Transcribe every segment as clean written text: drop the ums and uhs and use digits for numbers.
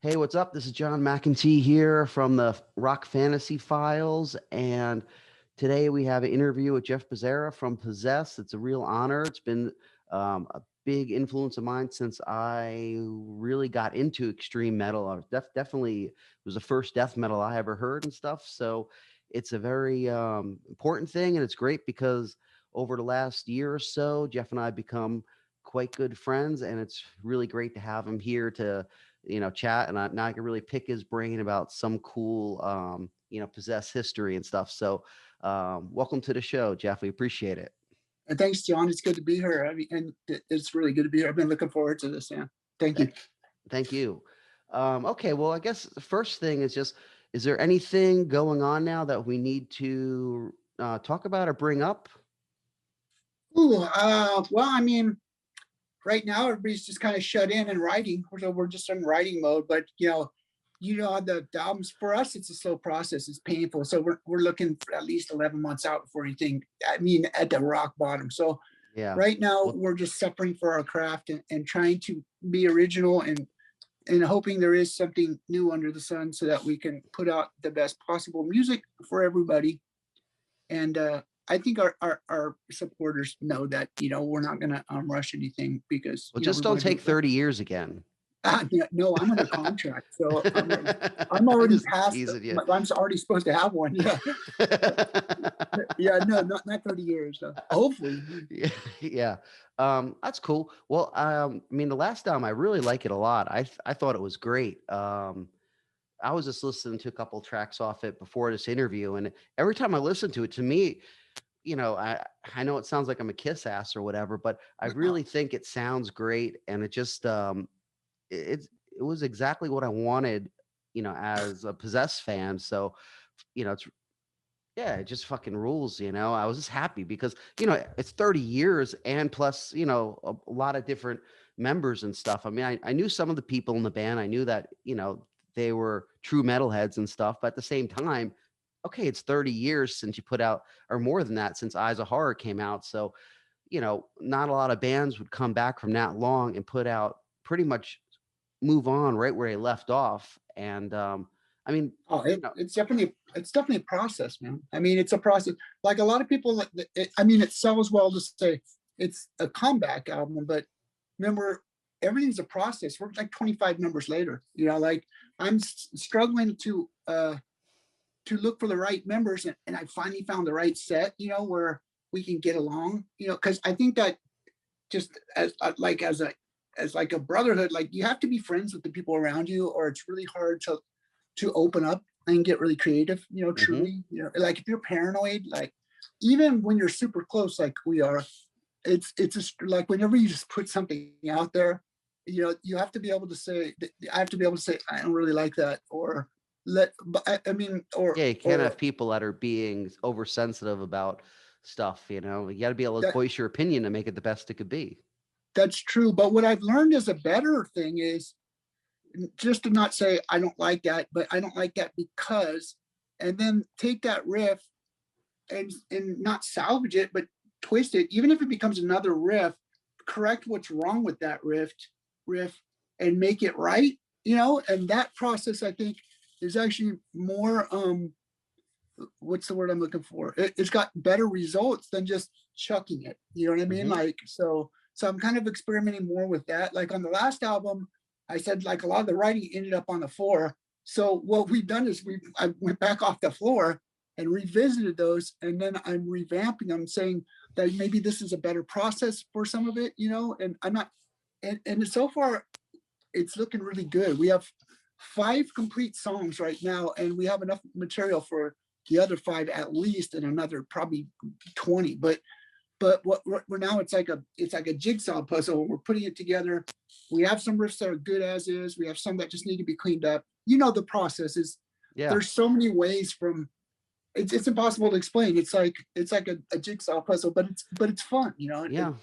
Hey, what's up? This is John McEntee here from the Rock Fantasy Files. And today we have an interview with Jeff Becerra from Possess. It's a real honor. It's been a big influence of mine since I really got into extreme metal. Definitely it was the first death metal I ever heard and stuff. So it's a very important thing. And it's great because over the last year or so, Jeff and I have become quite good friends. And it's really great to have him here to chat, and now I can really pick his brain about some cool, Possess history and stuff. So, welcome to the show, Jeff. We appreciate it. And thanks, John. It's good to be here. I mean, and it's really good to be here. I've been looking forward to this. Yeah. Thank Th- you. Thank you. Okay, well, I guess the first thing is just, is there anything going on now that we need to talk about or bring up? Well, I mean, right now everybody's just kind of shut in and writing. So we're just in writing mode. But the albums for us, it's a slow process. It's painful. So we're looking for at least 11 months out before anything. I mean, at the rock bottom. So Yeah. right now Well, we're just suffering for our craft and trying to be original and hoping there is something new under the sun so that we can put out the best possible music for everybody. And I think our supporters know that we're not going to rush anything because just we don't want to do take it right. 30 years again. No, I'm under contract, so I'm I'm already just past. teasing you. I'm already supposed to have one. Yeah, yeah. No, not 30 years. Hopefully. Yeah, yeah. That's cool. Well, I mean, the last album I really like it a lot. I thought it was great. I was just listening to a couple tracks off it before this interview, and every time I listen to it, to me, I know it sounds like I'm a kiss ass or whatever, but I No. really think it sounds great, and it just it was exactly what I wanted, as a Possessed fan. So, it's yeah, it just fucking rules. I was just happy because, it's 30 years and plus, a lot of different members and stuff. I mean, I knew some of the people in the band. I knew that, they were true metalheads and stuff. But at the same time, okay, it's 30 years since you put out, or more than that, since Eyes of Horror came out. So, not a lot of bands would come back from that long and put out pretty much move on right where they left off. And, I mean, Oh, you know, it's definitely a process, man. I mean, it's a process. Like a lot of people, I mean, it sells well to say it's a comeback album, but remember, everything's a process. We're like 25 numbers later. Like I'm struggling to look for the right members, and I finally found the right set. Where we can get along. Because I think that just as like as like a brotherhood, like you have to be friends with the people around you, or it's really hard to open up and get really creative, mhm. truly, like if you're paranoid, like even when you're super close, like we are, it's just like whenever you just put something out there, you have to be able to say, I have to be able to say, I don't really like that, or but I mean, Yeah, you can't have or people that are being oversensitive about stuff. You got to be able to that voice your opinion to make it the best it could be. that's true. But what I've learned is a better thing is just to not say, I don't like that, but I don't like that because, and then take that riff and not salvage it, but twist it, even if it becomes another riff, correct what's wrong with that riff and make it right, and that process I think is actually more what's the word I'm looking for? It's got better results than just chucking it. You know what I mean? Hmm. Like so I'm kind of experimenting more with that. Like on the last album, I said like a lot of the writing ended up on the floor. So what we've done is I went back off the floor and revisited those, and then I'm revamping them, saying that maybe this is a better process for some of it, and I'm not, and so far it's looking really good. We have 5 complete songs right now, and we have enough material for the other 5 at least, and another probably 20. But what we're now, it's like a jigsaw puzzle. We're putting it together. We have some riffs that are good as is. We have some that just need to be cleaned up. The process is, Yeah, there's so many ways from, it's impossible to explain. It's like a jigsaw puzzle, but it's fun, yeah,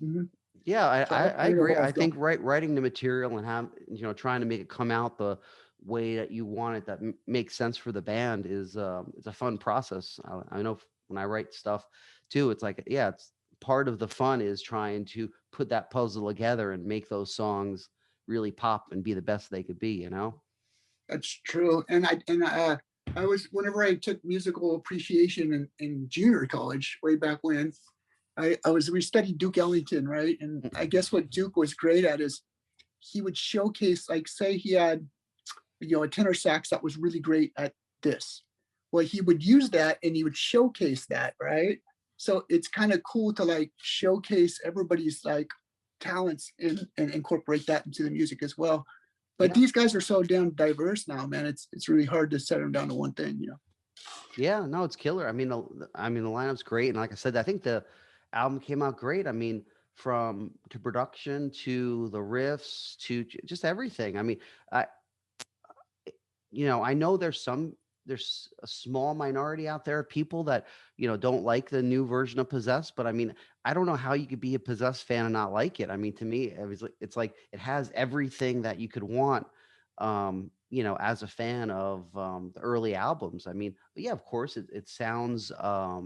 mhm. yeah. I, So I, I I don't know agree. where I I was going. think writing the material and trying to make it come out the way that you want it that makes sense for the band is it's a fun process. I know when I write stuff too, it's like, it's part of the fun is trying to put that puzzle together and make those songs really pop and be the best they could be, you know? That's true. I was, whenever I took musical appreciation in junior college way back when, we studied Duke Ellington, right? And I guess what Duke was great at is he would showcase, like, say he had, a tenor sax that was really great at this. Well, he would use that and he would showcase that, right? So it's kind of cool to like showcase everybody's like talents and incorporate that into the music as well. But Yeah. these guys are so damn diverse now, man. It's really hard to set them down to one thing. Yeah, no, it's killer. The lineup's great, and like I said, I think the album came out great. I mean, from to production to the riffs to just everything. I mean, I I know there's a small minority out there of people that don't like the new version of Possessed, but I mean, I don't know how you could be a Possessed fan and not like it. I mean, to me, it's like it has everything that you could want. As a fan of the early albums. I mean, yeah, of course, it sounds a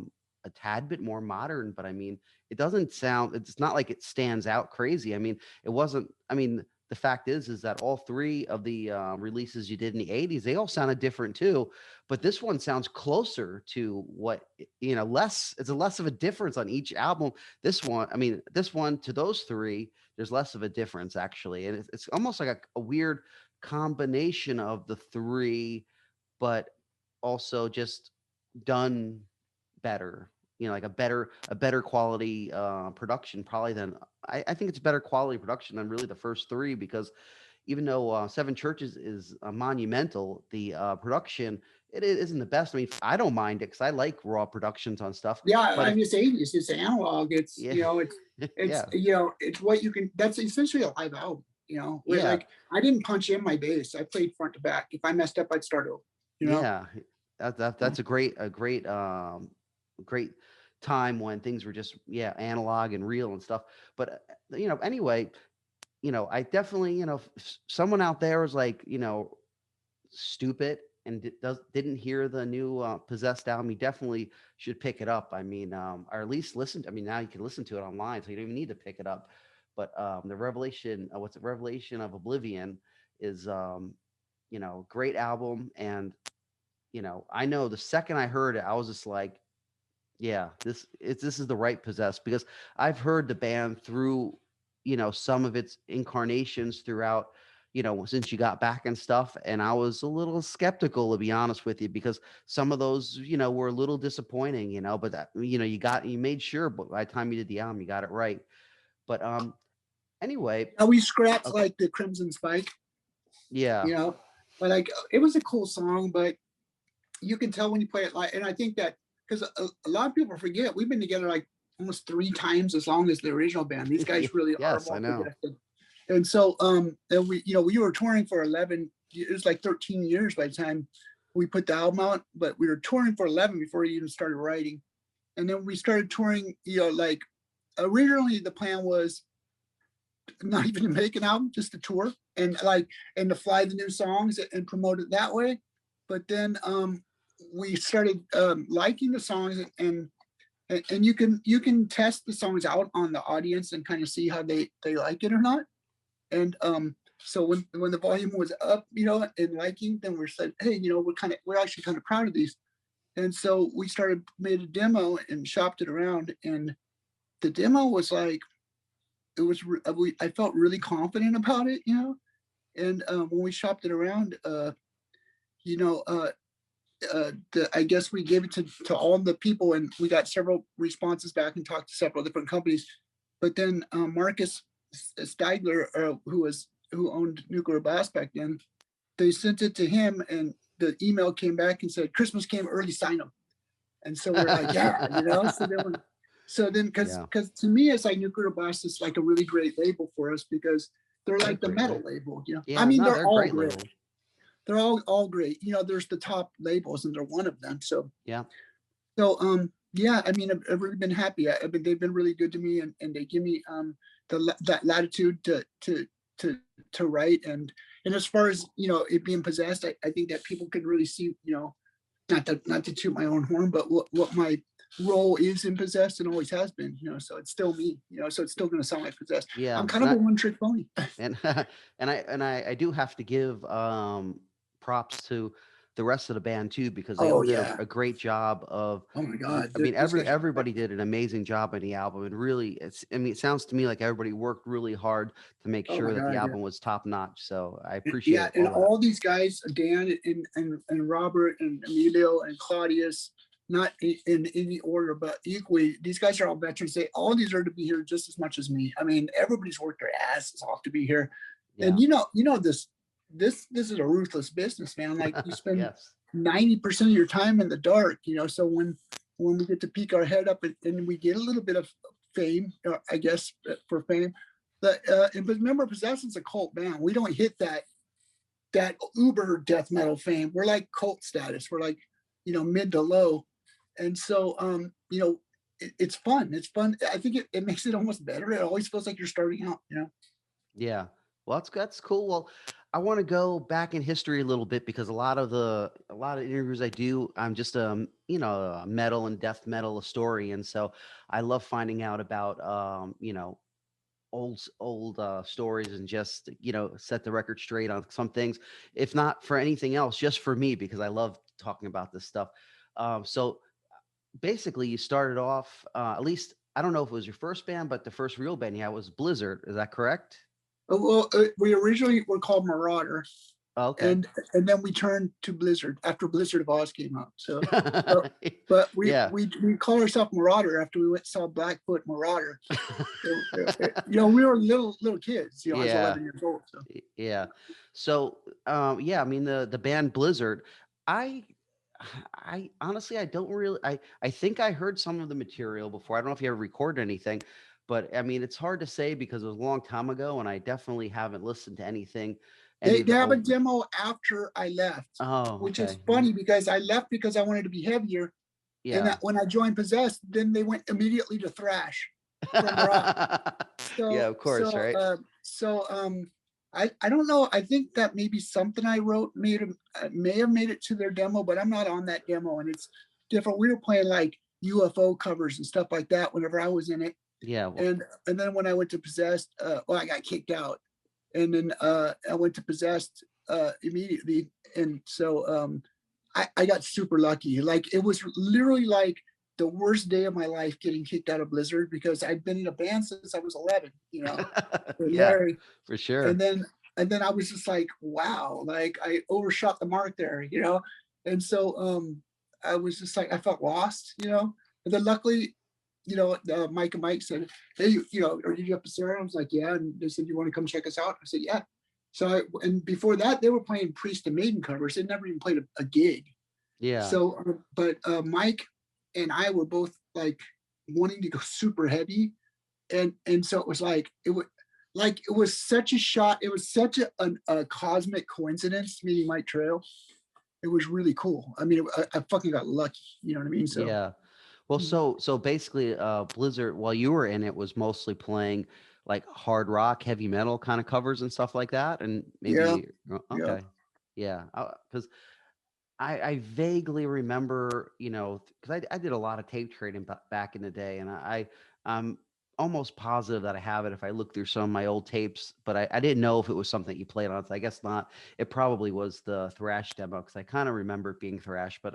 tad bit more modern, but I mean, it doesn't sound. It's not like it stands out crazy. I mean, it wasn't. I mean, the fact is that all three of the releases you did in the 80s, they all sounded different too, but this one sounds closer to what less. It's a less of a difference on each album. This one to those three, there's less of a difference actually, and it's almost like a weird combination of the three, but also just done better. Like a better quality production, probably than I think it's better quality production than really the first three, because even though Seven Churches is monumental, the production it isn't the best. I mean, I don't mind it because I like raw productions on stuff. Yeah, But I if mean, it's 80s, it's analog. It's, yeah, it's, yeah, it's what you can, that's essentially a live album, where yeah, like I didn't punch in my bass. I played front to back. If I messed up, I'd start over, you know? yeah, that's a great time when things were just analog and real and stuff. But anyway, I definitely, if someone out there is like, stupid and didn't hear the new Possessed album, you definitely should pick it up. I mean, or at least listen. I mean, now you can listen to it online, so you don't even need to pick it up. But the Revelation, what's it, Revelation of Oblivion, is great album. And I know the second I heard it, I was just like, yeah, this is the right Possessed, because I've heard the band through, some of its incarnations throughout, since you got back and stuff, and I was a little skeptical, to be honest with you, because some of those, were a little disappointing, but that, you made sure, but by the time you did the album, you got it right. But anyway, We scrapped okay, like the Crimson Spike, yeah, you know, but like it was a cool song, but you can tell when you play it live. And I think that because a lot of people forget, we've been together like almost 3 times as long as the original band. These guys really are yes, I more know, progressive. And so, and we were touring for 11, it was like 13 years by the time we put the album out, but we were touring for 11 before we even started writing. And then we started touring, like originally the plan was not even to make an album, just to tour and to fly the new songs and promote it that way. But then we started liking the songs, and you can test the songs out on the audience and kind of see how they like it or not. And so when the volume was up, and liking, then we said, hey, we're actually kind of proud of these. And so we made a demo and shopped it around, and the demo was like, I felt really confident about it, and when we shopped it around, you know, uh, I guess we gave it to all the people, and we got several responses back and talked to several different companies. But then Marcus Steigler, who owned Nuclear Blast back then, they sent it to him, and the email came back and said, "Christmas came early, sign them." And so we're like, yeah, So then, because yeah, to me, it's like Nuclear Blast is like a really great label for us because they're they're a like the great metal label. label. I Yeah, mean, no, they're they're a all great great. label. They're all great. There's the top labels, and they're one of them. So Yeah. yeah, I mean, I've really been happy. They've been really good to me, and they give me that latitude to write. And as far as it being Possessed, I think that people could really see, not to toot my own horn, but what role is in Possessed and always has been, so it's still me, so it's still going to sound like Possessed. I'm Yeah, kind of a one trick pony. and I do have to give props to the rest of the band too, because they Oh all did yeah. a great job of Oh my God. I mean Those guys are everybody did an amazing job on the album, and really it sounds to me like everybody worked really hard to make oh my sure that the God, yeah. album was top notch, so I Yeah, appreciate and all that. all these guys, Dan and Robert and Emilio and Claudius, not in any order, but equally, these guys are all veterans. They all deserve to be here just as much as me. I mean, everybody's worked their asses off to be here, and Yeah. this is a ruthless business, man. Like you spend Yes. 90% of your time in the dark, So when we get to peek our head up and we get a little bit of fame, I guess for fame, but remember, Possessed is a cult band. We don't hit that uber death metal fame. We're like cult status. We're like, mid to low. And so, it's fun. It's fun. I think it makes it almost better. It always feels like you're starting out. Yeah. Well, that's cool. Well, I want to go back in history a little bit, because a lot of interviews I do, I'm just a metal and death metal historian, so I love finding out about old stories, and just set the record straight on some things, if not for anything else, just for me, because I love talking about this stuff. So basically, you started off, at least I don't know if it was your first band, but the first real band you had was Blizzard. Is that correct? Well, we originally were called Marauder, Oh, okay. and then we turned to Blizzard after Blizzard of Oz came out. So, but but we Yeah. we we call ourselves Marauder after we went and saw Blackfoot Marauder. We were little kids. I was Yeah. 11 years old. So Yeah. So, yeah, I mean the band Blizzard, I I honestly I don't really I think I heard some of the material before. I don't know if you ever recorded anything, but I mean it's hard to say because it was a long time ago, and I definitely haven't listened to any they of the have a old. demo after I left, Oh, which is okay. funny because I left because I wanted to be heavier, and Yeah. when I joined Possessed, then they went immediately to thrash from rock. Yeah, So of course, so right? so I don't know. I think that maybe something I wrote may have made it to their demo, but I'm not on that demo, and it's different. We were playing like UFO covers and stuff like that whenever I was in it, Yeah, well, and then when I went to Possessed, well, I got kicked out, and then I went to Possessed immediately, and so I got super lucky. Like it was literally like the worst day of my life getting kicked out of Blizzard because I'd been in a band since I was 11, with yeah, Larry, for and sure. then I was just like, wow, like I overshot the mark there. And so I was just like I felt lost. And then luckily, Mike and Mike said, hey, are you Jeff Becerra? I was like, yeah. And they said, you want to come check us out? I said, yeah. So and before that, they were playing Priest and Maiden covers. They'd never even played a gig. Yeah. So, but Mike and I were both like wanting to go super heavy, and so it was it was such a shot. It was such a cosmic coincidence meeting Mike Trail. It was really cool. I mean, I fucking got lucky. You know what I mean? So Yeah. Well, so basically, Blizzard, while you were in it, was mostly playing like hard rock, heavy metal kind of covers and stuff like that, and yeah, maybe yeah. okay, yeah, because I vaguely remember, because I did a lot of tape trading back in the day, and I'm almost positive that I have it if I look through some of my old tapes, but I didn't know if it was something you played on. So I guess not. It probably was the thrash demo because I kind of remember it being thrash, but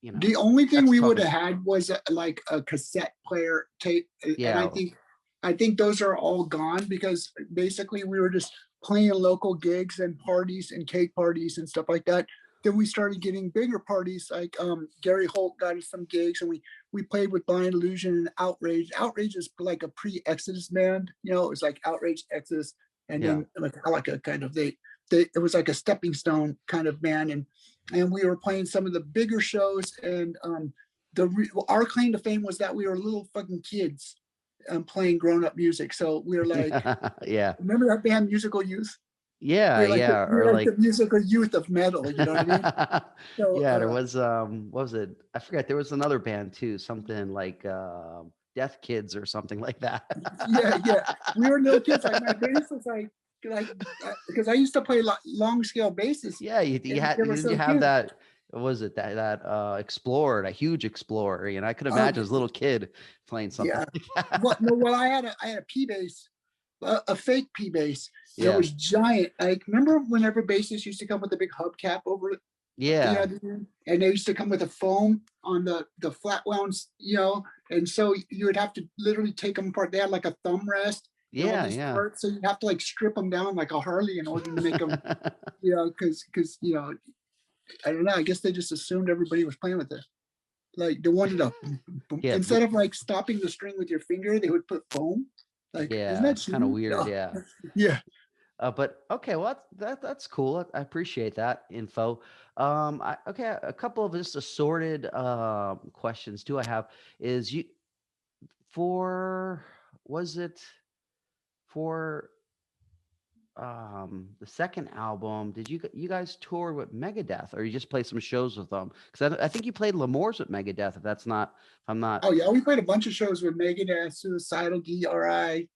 The only thing that's we tough. would have had was like a cassette player tape, and I Yeah, think I think those are all gone because basically we were just playing local gigs and parties and cake parties and stuff like that. Then we started getting bigger parties, like Gary Holt got us some gigs, and we played with Blind Illusion and Outrage. Outrage is like a pre-Exodus band, it was like Outrage, Exodus, and yeah, then Metallica kind of. They it was like a stepping stone kind of band, and we were playing some of the bigger shows, and our claim to fame was that we were little fucking kids playing grown-up music. So we were like, yeah, remember that band Musical Youth? yeah, yeah, We or were like like the musical youth of metal, you know what I mean? So yeah, there was what was it? I forget. There was another band too, something like Death Kids or something like that. yeah, we were little kids. Like my bass was like because I used to play long scale basses, Yeah, and they were didn't you so have cute. that? was it that Explorer, a huge Explorer, and I could Oh imagine as a little kid playing something yeah. like Well, no, that. well, I had a P bass, a fake P bass, and it Yeah, was giant. Like, remember whenever basses used to come with a big hubcap over it, yeah, and they used to come with a foam on the flat wounds, and so you would have to literally take them apart. They had like a thumb rest and all yeah, these yeah. parts, so you'd have to like strip them down like a Harley in order to make them, because I don't know. I guess they just assumed everybody was playing with it. Like they wanted to, Yeah, instead of like stopping the string with your finger, they would put foam. Like, isn't yeah, that it's kind of cheating? weird. No. Yeah. Yeah. But okay, well that's cool. I appreciate that info. Okay, a couple of just assorted questions too. I have is you for was it for the second album? Did you guys tour with Megadeth, or you just play some shows with them? Because I think you played L'Amour's with Megadeth. If that's not, if I'm not. Oh yeah, we played a bunch of shows with Megadeth, Suicidal, DRI,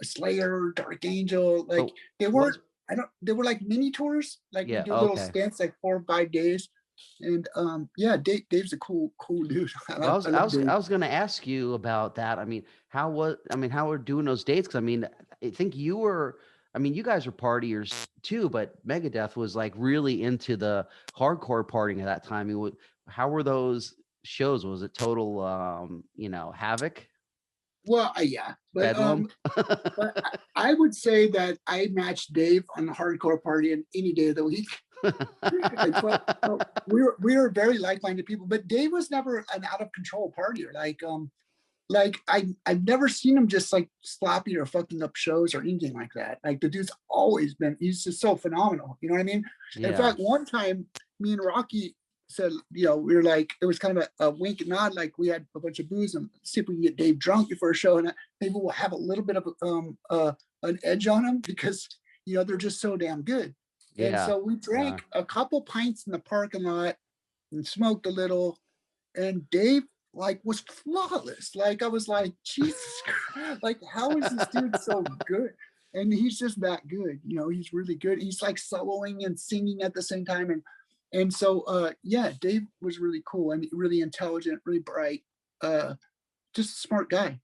Slayer, Dark Angel. Like But they weren't. was I don't. They were like mini tours. Like we yeah do little okay. stints, like 4 or 5 days. And yeah, Dave's a cool dude. Well, I love Dave. I was going to ask you about that. I mean, how were doing those dates? Because I mean, I think you were. I mean, you guys were partiers too, but Megadeth was like really into the hardcore partying at that time. How were those shows? Was it total, havoc, Well, yeah, bedlam? but I would say that I matched Dave on the hardcore party in any day of the week. But we were very like-minded people. But Dave was never an out of control partier. Like I've never seen him just like sloppy or fucking up shows or anything like that. Like the dude's always been. He's just so phenomenal. You know what I mean? In Yeah, fact, one time, me and Rocky said, we were like, it was kind of a wink and nod. Like we had a bunch of booze and see if we can get Dave drunk before a show, and maybe we'll have a little bit of an edge on him because they're just so damn good. And yeah, so we yeah, drank a couple pints in the parking lot and smoked a little, and Dave like was flawless. Like I was like, Jesus Christ, like how is this dude so good? And he's just that good, he's really good. He's like soloing and singing at the same time. And so yeah, Dave was really cool. I mean, really intelligent, really bright, just a smart guy.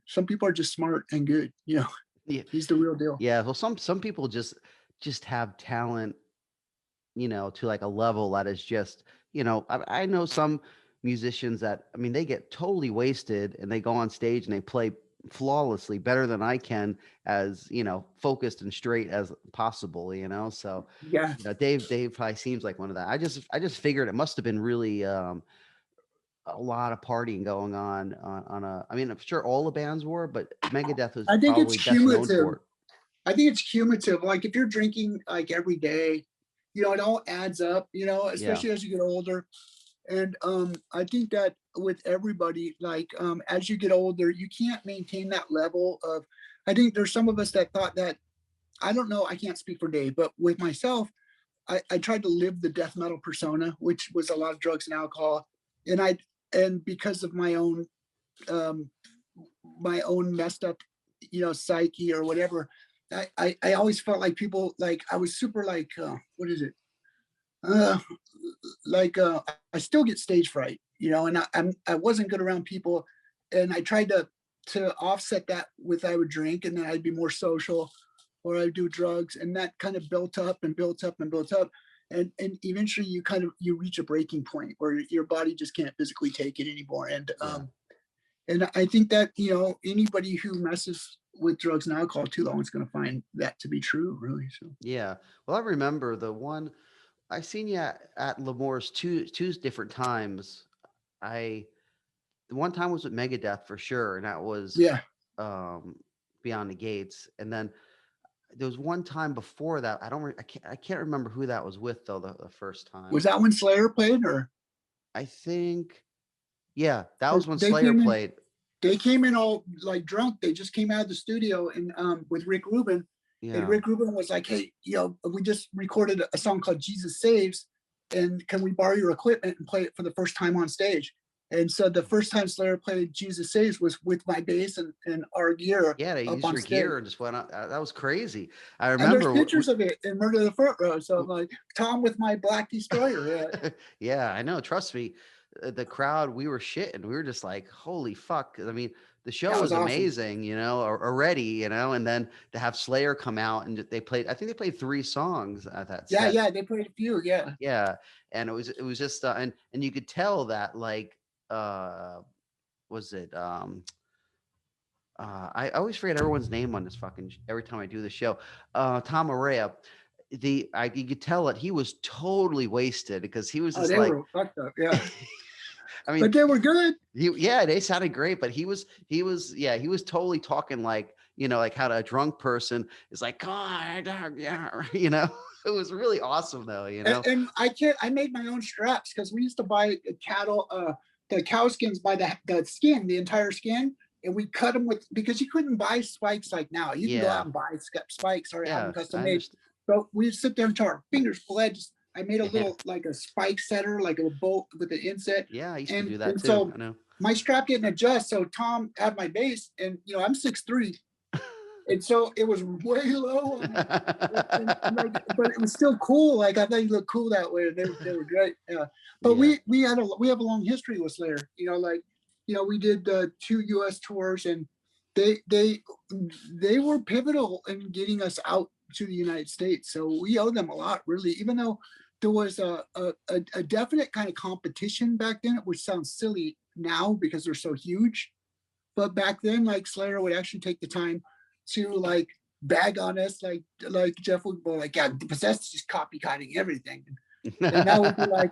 Some people are just smart and good. yeah, He's the real deal. yeah. Well, some people just have talent, to like a level that is just, I know some musicians that, I mean, they get totally wasted and they go on stage and they play flawlessly better than I can, as, focused and straight as possible, So, Yeah. Dave probably seems like one of that. I just figured it must have been really, a lot of partying going on I mean, I'm sure all the bands were, but Megadeth was I think it's probably best known cumulative. for it. I think it's cumulative. Like if you're drinking like every day, it all adds up, Yeah. especially as you get older. And I think that with everybody, like as you get older, you can't maintain that level of. I think there's some of us that thought that. I don't know. I can't speak for Dave, but with myself, I tried to live the death metal persona, which was a lot of drugs and alcohol, and because of um, my own messed up, psyche or whatever. I always felt like people like I was super like what is it? Uh, like I still get stage fright, and I wasn't good around people, and I tried to offset that with I would drink, and then I'd be more social, or I'd do drugs, and that kind of built up and built up and built up, and eventually you reach a breaking point where your body just can't physically take it anymore, Yeah. and I think that anybody who messes with drugs and alcohol too long is going to find that to be true, really. So Yeah. Well, I remember the one I seen you at Lemore's two different times. I The one time was with Megadeth for sure, and that was yeah, um Beyond the Gates. And then there was one time before that. I can't remember who that was with though, the first was time. that when Slayer played, or I think yeah, that was because when Slayer played. they came in all like drunk. They just came out of the studio and with Rick Rubin, and Yeah. Rick Rubin was like, "Hey, we just recorded a song called Jesus Saves, and can we borrow your equipment and play it for the first time on stage?" And so the first time Slayer played Jesus Saves was with my bass and our gear Yeah, they up used on your stage. gear and just went out. That was crazy. I And there's remember. pictures of it in Murder of the Front Row. So I'm like, Tom with my Black Destroyer. Yeah, Yeah, I know. Trust me, the crowd, we were shitting. We were just like, holy fuck. I mean, the show that was was awesome. amazing, already, and then to have Slayer come out and they played, I think they played 3 songs at that Yeah, set. yeah, they played a few. Yeah. Yeah. And it was just, and you could tell that like, uh, was it, I always forget everyone's name on this fucking, every time I do the show. Tom Araya, you could tell that he was totally wasted because he was Oh, just they like, were fucked up. Yeah, I mean, but they were good. yeah, they sounded great, but yeah, he was totally talking like, like how a drunk person is like, God, yeah, it was really awesome though, And I can't. I made my own straps because we used to buy the cow skins by the skin, the entire skin, and we cut them with because you couldn't buy spikes like now. You can go out yeah, and buy spikes or have them yeah, custom I made. understand. So we sit there until our fingers bled. I made a Yeah, little like a spike setter, like a bolt with an inset, yeah, I used to and do that and too. so I know. my strap didn't adjust. So Tom had my bass, and I'm 6'3", and so it was way low on me. And like, but it was still cool. Like I thought he looked cool that way. They were great. Yeah. But Yeah, we have a long history with Slayer. We did 2 U.S. tours, and they they they were pivotal in getting us out to the United States. So we owe them a lot, really. Even though there was a definite kind of competition back then, which sounds silly now because they're so huge. But back then, like Slayer would actually take the time to like bag on us, like Jeff would go like, yeah, the Possessed is just copycatting everything, and now we'd be like,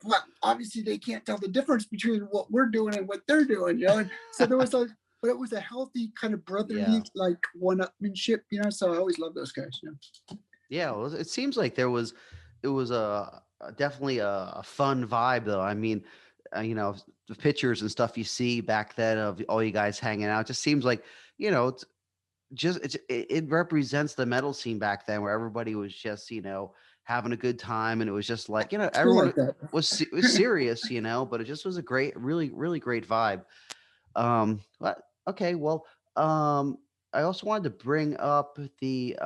well, obviously they can't tell the difference between what we're doing and what they're doing, And so but it was a healthy kind of yeah, brotherly like one-upmanship, So I always love those guys. yeah. Well, it seems like it was definitely a fun vibe though. I mean, the pictures and stuff you see back then of all you guys hanging out, it just seems like, it's it represents the metal scene back then where everybody was just, having a good time. And it was just like, Still everyone like that. was serious, but it just was a great, really, really great vibe. But okay, well, um, I also wanted to bring up the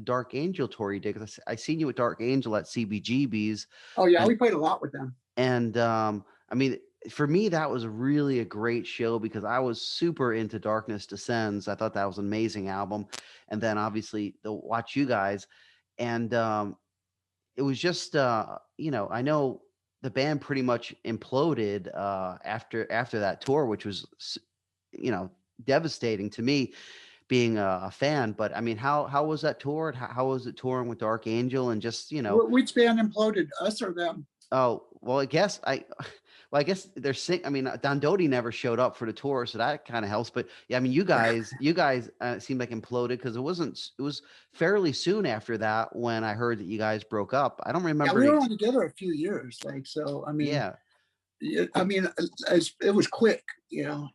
Dark Angel tour you did because I seen you with Dark Angel at CBGB's, Oh yeah, and we played a lot with them. I mean, for me that was really a great show because I was super into Darkness Descends. I thought that was an amazing album, and then obviously the watch you guys, and it was just I know the band pretty much imploded after that tour, which was you know devastating to me being a fan. But I mean, how was that tour? How was it touring with Dark Angel and just Which band imploded, us or them? oh well, I guess they're sing. I mean, Don Doty never showed up for the tour, so that kind of helps. But yeah, I mean, you guys seemed like imploded because it wasn't. It was fairly soon after that when I heard that you guys broke up. I don't Yeah, remember we the. were only together a few years, like so. I mean, Yeah, I mean, it was quick, Yeah,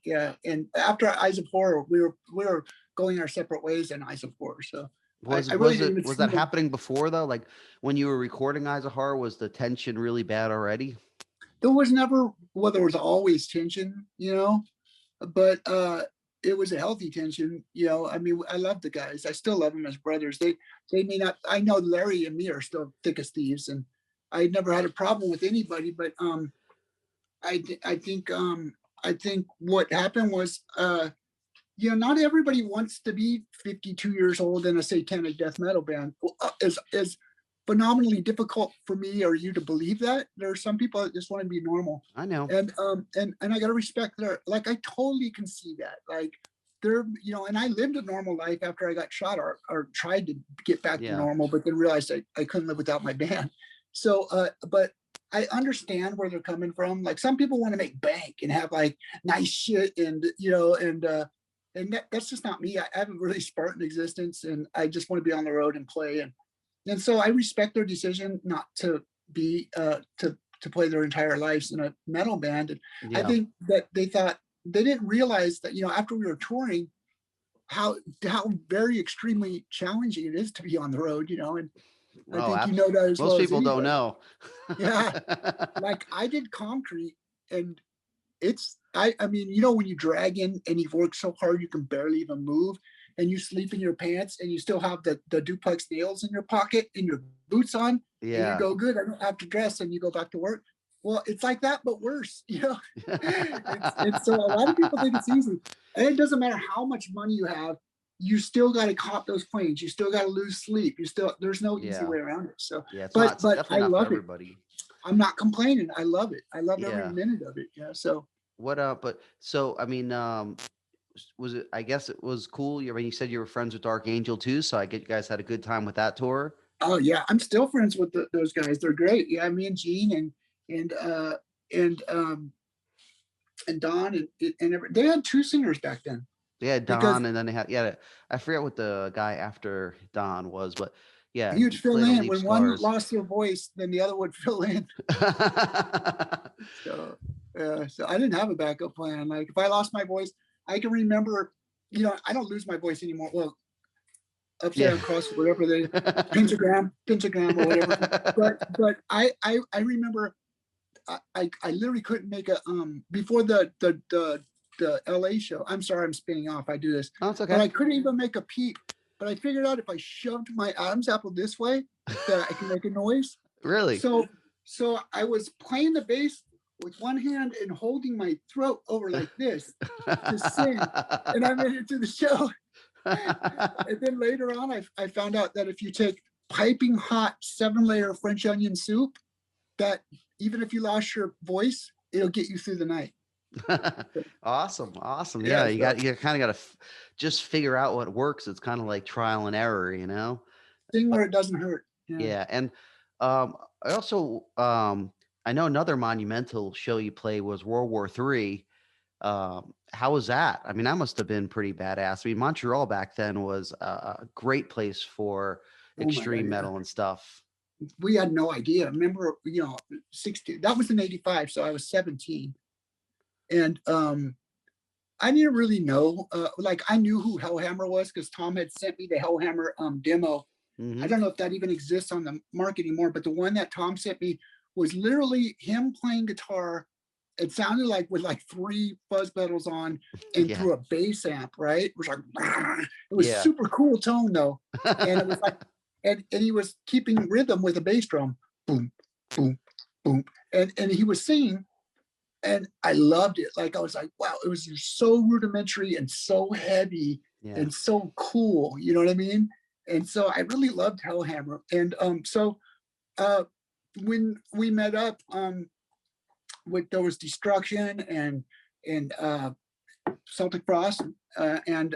and after Eyes of Horror, we were going our separate ways in Eyes of Horror. So was I really was didn't it even was see that them. happening before though? Like when you were recording Eyes of Horror, was the tension really bad already? There was never, well, there was always tension, but it was a healthy tension, I mean, I love the guys. I still love them as brothers. They may not. I know Larry and me are still thick as thieves, and I never had a problem with anybody. But I think I think what happened was not everybody wants to be 52 years old in a satanic death metal band. Is phenomenally difficult for me or you to believe that. There are some people that just want to be normal. I know. And I gotta respect their, like, I totally can see that. Like they're, and I lived a normal life after I got shot, or tried to get back to Yeah, normal, but then realized I couldn't live without my band. So but I understand where they're coming from. Like some people want to make bank and have like nice shit, and that's just not me. I have a really Spartan existence, and I just want to be on the road and play. And so I respect their decision not to be to play their entire lives in a metal band. And I yeah. think that they thought, they didn't realize that after we were touring, how very extremely challenging it is to be on the road. And I Oh, think you know that as most well as people don't anybody. know. Yeah, like I did Concrete, and I mean, you know, when you drag in and you've worked so hard, you can barely even move, and you sleep in your pants and you still have the duplex nails in your pocket and your boots on, and you Yeah. go, good, I don't have to dress, and you go back to work. Well, it's like that, but worse, you know. It's so a lot of people think it's easy. And it doesn't matter how much money you have, you still got to cop those planes. You still got to lose sleep. There's no easy Yeah. way around it. So, Yeah. It's not, but it's but definitely I not for love it. everybody. I'm not complaining. I love it. I love every Yeah. minute of it. Yeah. So What but so I mean, was it, I guess it was cool. I mean, you said you were friends with Dark Angel too, so I get you guys had a good time with that tour. oh yeah, I'm still friends with those guys. They're great. Yeah, me and Gene and and um and Don they had two singers back then They had because Don, and then they had, yeah, I forget what the guy after Don was, but yeah, he would he fill played on in Leaf when one Scars. lost their voice, then the other would fill in. So so I didn't have a backup plan. Like if I lost my voice, I can remember. You know, I don't lose my voice anymore. Well, upside Yeah. down cross, whatever the pentagram or whatever. But I remember I literally couldn't make a before the LA show. I'm sorry, I'm spinning off. I do this, Oh, it's but okay. I couldn't even make a peep. But I figured out if I shoved my Adam's apple this way, that I can make a noise. Really? So so I was playing the bass with one hand and holding my throat over like this to sing, and I made it to the show. And then later on, I found out that if you take piping hot 7-layer French onion soup, that even if you lost your voice, it'll get you through the night. Awesome. Awesome. Yeah. Yeah, so You kind of got to just figure out what works. It's kind of like trial and error, you know? sing Uh, where it doesn't hurt. Yeah. yeah. And I also, I know another monumental show you played was World War III. How was that? I mean, that must have been pretty badass. I mean, Montreal back then was a great place for Oh my God. extreme Yeah. metal and stuff. We had no idea. Remember, 16. That was in '85, so I was 17, and I didn't really know. Like I knew who Hellhammer was because Tom had sent me the Hellhammer demo. I Hmm. don't know if that even exists on the market anymore, but the one that Tom sent me was literally him playing guitar. It sounded like with like 3 fuzz pedals on and Yeah. through a bass amp, right? It was like it was Yeah. super cool tone though. And it was like and he was keeping rhythm with a bass drum. Boom, boom, boom. And he was singing and I loved it. Like I was like, wow, it was so rudimentary and so heavy Yeah. and so cool. You know what I mean? And so I really loved Hellhammer. And so uh, when we met up, with there was Destruction and Celtic Frost and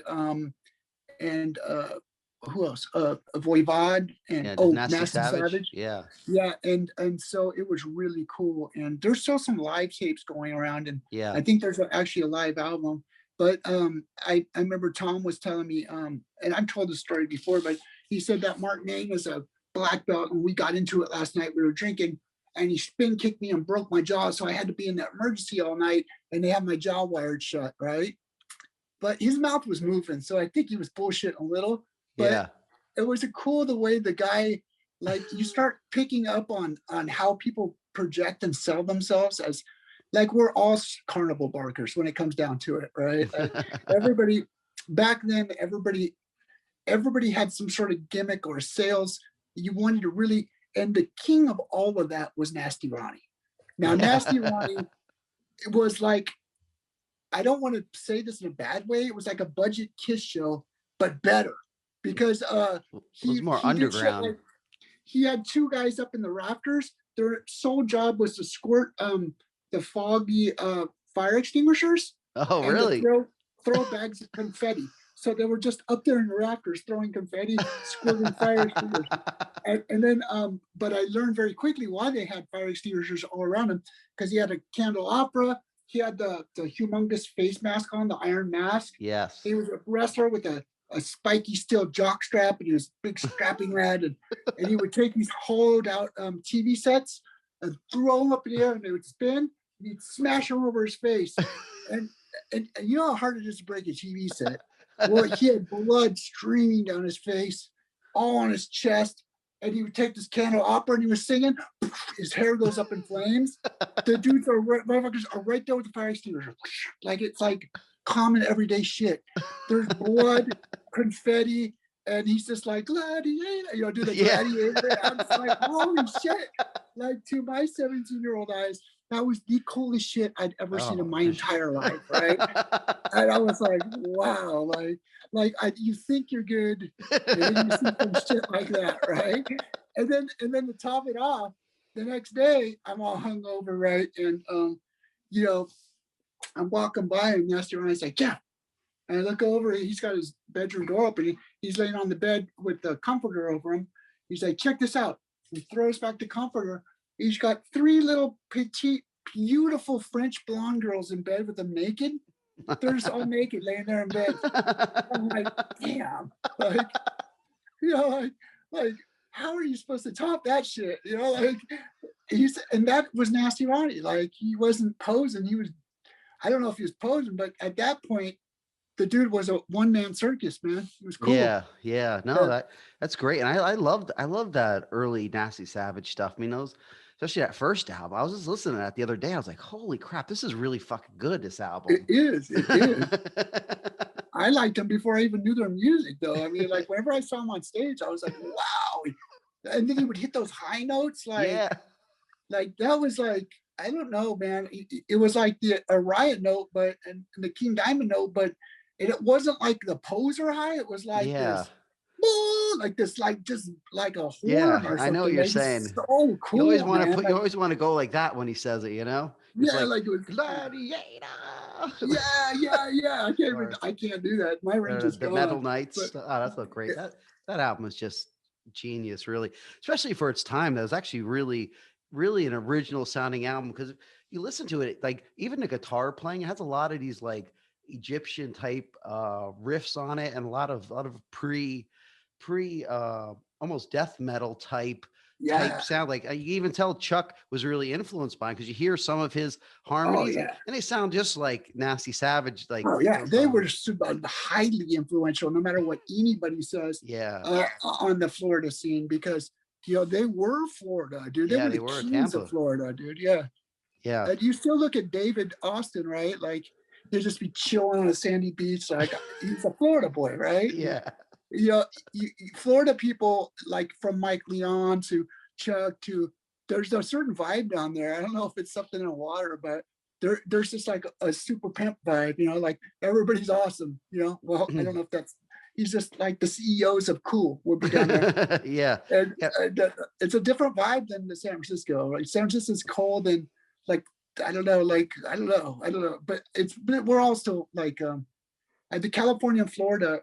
who else? Voivod and Yeah. Nasty Nasty Savage. Savage. Yeah. Yeah, and so it was really cool. And there's still some live tapes going around, and Yeah. I think there's actually a live album. But I remember Tom was telling me, and I've told the story before, but he said that Mark Nang is a black belt, and we got into it last night. We were drinking, and he spin kicked me and broke my jaw, so I had to be in the emergency all night, and they had my jaw wired shut, right? But his mouth was moving, so I think he was bullshitting a little. But Yeah. it was a cool the way the guy, like you start picking up on how people project and sell themselves as like we're all carnival barkers when it comes down to it, right? Like everybody back then, everybody had some sort of gimmick or sales. You wanted to really, and the king of all of that was Nasty Ronnie. Now, Nasty Yeah. Ronnie, it was like, I don't want to say this in a bad way. It was like a budget Kiss show, but better because It was more he did shit underground. like he had 2 guys up in the rafters. Their sole job was to squirt the foggy fire extinguishers Oh, and to really? throw bags of confetti. So they were just up there in the rafters throwing confetti, squirting fire extinguishers. And then, but I learned very quickly why they had fire extinguishers all around him because he had a candelabra. He had the humongous face mask on, the iron mask. Yes. He was a wrestler with a spiky steel jock strap, and he was big strapping lad. And he would take these hollowed out TV sets and throw them up in the air, and they would spin. And he'd smash them over his face. And, and you know how hard it is to break a TV set. Well, he had blood streaming down his face, all on his chest, and he would take this candelabra and he was singing, and his hair goes up in flames. The dudes are motherfuckers are right there with the fire extinguisher, like it's like common everyday shit. There's blood, confetti, and he's just like gladiator, do the Yeah. gladiator. I'm just like, holy shit! Like to my 17-year-old eyes, that was the coolest shit I'd ever seen in Oh, my entire life, right? And I was like, wow, you think you're good, and then you see some shit like that, right? And then to top it off, the next day I'm all hungover, right? And you know, I'm walking by and Nasty Ronnie's like, Jeff. And I look over, he's got his bedroom door open. He's laying on the bed with the comforter over him. He's like, check this out. He throws back the comforter. He's got three little petite, beautiful French blonde girls in bed with them naked. They're just all naked, laying there in bed. I'm like, damn. Like, like how are you supposed to top that shit? Like and that was Nasty Ronnie. Like he wasn't posing. I don't know if he was posing, but at that point, the dude was a one-man circus, man. It was cool. Yeah. No, Yeah, that's great. And I loved that early Nasty Savage stuff. I mean, those, especially that first album. I was just listening to that the other day. I was like, holy crap, this is really fucking good, this it album. is. It is. I liked them before I even knew their music, though. I mean, like whenever I saw him on stage, I was like, wow. And then he would hit those high notes, Yeah. like that was like, I don't know, man. It was like a riot note, and the King Diamond note, but it wasn't like the poser high. It was like Yeah. this, like just like a horn Yeah. or I know what something. you're Like saying. so cool, man. You Like always want to go like that when he says it, you know? It's yeah, like like it was. gladiator. Yeah. Or I can't do that. My range is the gone. Metal Knights. But Oh, that's so great. That album is just genius, really, especially for its time. That was actually really an original sounding album because you listen to it, like even the guitar playing it has a lot of these like Egyptian type riffs on it, and a lot of pre almost death metal type yeah. sound. Like you even tell Chuck was really influenced by because you hear some of his Oh harmonies, and, yeah. and they sound just like Nasty Savage, like Oh yeah. from They were highly influential, no matter what anybody says, yeah. on the Florida scene, because they were Florida, dude. They Yeah, were they the were kings of Tampa. Florida, dude. Yeah. Yeah. And you still look at David Austin, right? Like he'd just be chilling on a sandy beach, like he's a Florida boy, right? And, Yeah. Florida people, like from Mike Leon to Chuck to, there's a certain vibe down there. I don't know if it's something in the water, but there's just like a super pimp vibe, like everybody's awesome, Well, I don't know if that's, he's just like the CEOs of cool would be down there. Yeah. And Yeah. it's a different vibe than the San Francisco. Like San Francisco's cold and like, I don't know, but we're all still like, the California and Florida,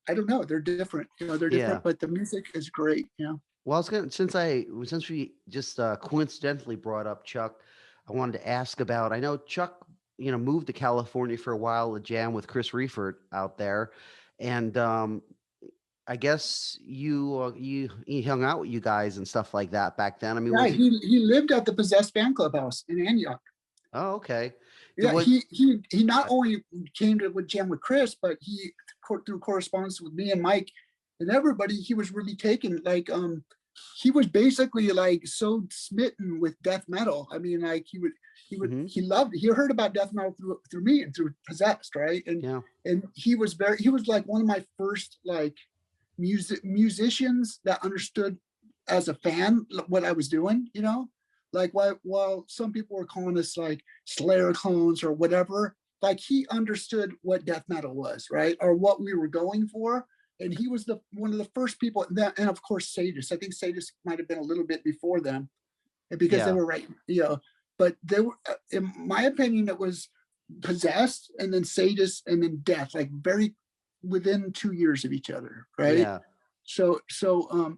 I don't know. They're different. They're Yeah. different, but the music is great. Well, I was gonna since we just coincidentally brought up Chuck, I wanted to ask about. I know Chuck, moved to California for a while to jam with Chris Reefert out there, and I guess you hung out with you guys and stuff like that back then. I mean, Yeah, was he? he lived at the Possessed Fan Clubhouse in Antioch. Oh, okay. Yeah, What? he not only came to jam with Chris, but he through correspondence with me and Mike and everybody, he was really taken. Like he was basically like so smitten with death metal. I mean, like Mhm. he heard about death metal through me and through Possessed, right? Yeah. And he was like one of my first like musicians that understood as a fan what I was doing, like while some people were calling us like Slayer clones or whatever, like he understood what death metal was, right? Or what we were going for. And he was one of the first people that, and of course Sadist. I think Sadist might have been a little bit before them because they Yeah. were right, but they were, in my opinion, it was Possessed and then Sadist and then Death, like very within 2 years of each other, right? Yeah. So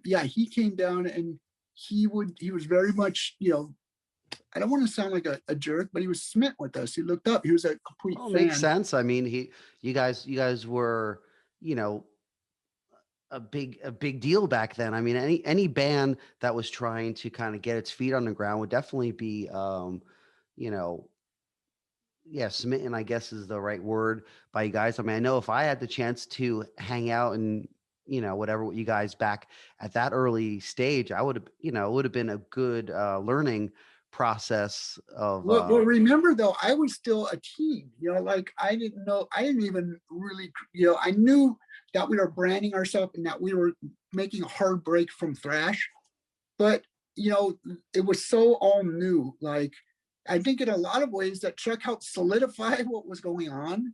yeah, he came down and he was very much, I don't want to sound like a jerk, but he was smitten with us. He looked up. He was a complete Well, it makes fan. sense. I mean, you guys were, you know, a big deal back then. I mean, any band that was trying to kind of get its feet on the ground would definitely be, you know, yeah, smitten, I guess is the right word by you guys. I mean, I know if I had the chance to hang out and whatever you guys back at that early stage, I would have, it would have been a good learning process of Well, remember though, I was still a teen, like I didn't know, I didn't even really, I knew that we were branding ourselves and that we were making a hard break from thrash, but it was so all new. Like, I think in a lot of ways that Chuck helped solidify what was going on,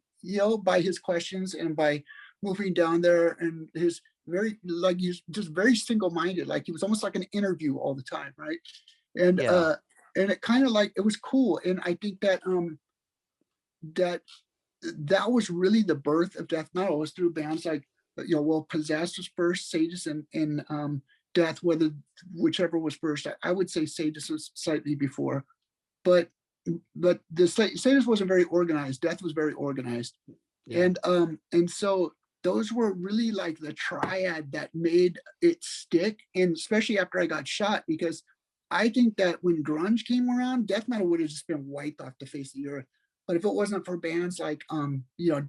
by his questions and by moving down there, and his very, like, he's just very single-minded. Like, he was almost like an interview all the time, right? And yeah, and it kind of like, it was cool. And I think that that that was really the birth of death metal, was through bands like, well, Possessed was first, Sadist, and Death, whichever was first. I would say Sadist was slightly before, but the Sadist wasn't very organized. Death was very organized, yeah, and so those were really like the triad that made it stick, and especially after I got shot, because I think that when grunge came around, death metal would have just been wiped off the face of the earth. But if it wasn't for bands like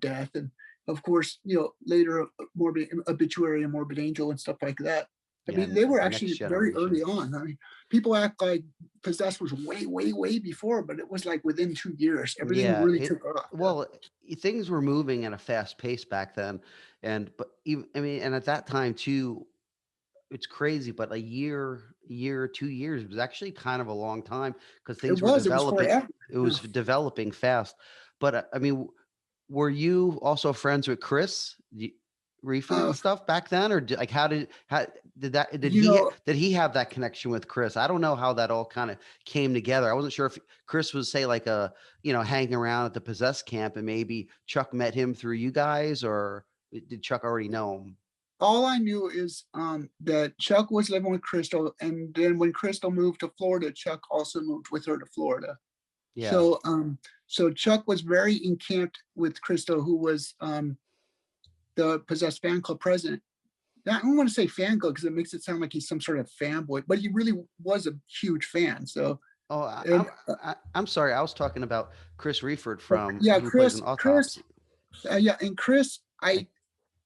Death, and of course, later Morbid Obituary and Morbid Angel and stuff like that. I yeah. mean, they were Next actually very generation. early on. I mean, people act like Possessed was way, way, way before, but it was like within 2 years, everything Yeah, really took off. well, things were moving at a fast pace back then, but even, I mean, and at that time too, it's crazy, but a year, 2 years was actually kind of a long time because It things were was developing. forever. It Yeah. was developing fast. But I mean, were you also friends with Chris Reefer Uh, and stuff back then, or like how you know, did he have that connection with Chris? I don't know how that all kind of came together. I wasn't sure if Chris was, say, like a hanging around at the Possessed camp, and maybe Chuck met him through you guys, or did Chuck already know him? all I knew is that Chuck was living with Crystal, and then when Crystal moved to Florida, Chuck also moved with her to Florida. Yeah. So Chuck was very encamped with Crystal, who was the Possessed fan club president. Now, I don't want to say fan club because it makes it sound like he's some sort of fanboy, but he really was a huge fan. So, Oh, and I'm sorry. I was talking about Chris Reeford but from yeah, who plays in Chris, Autopsy. yeah, and Chris, I,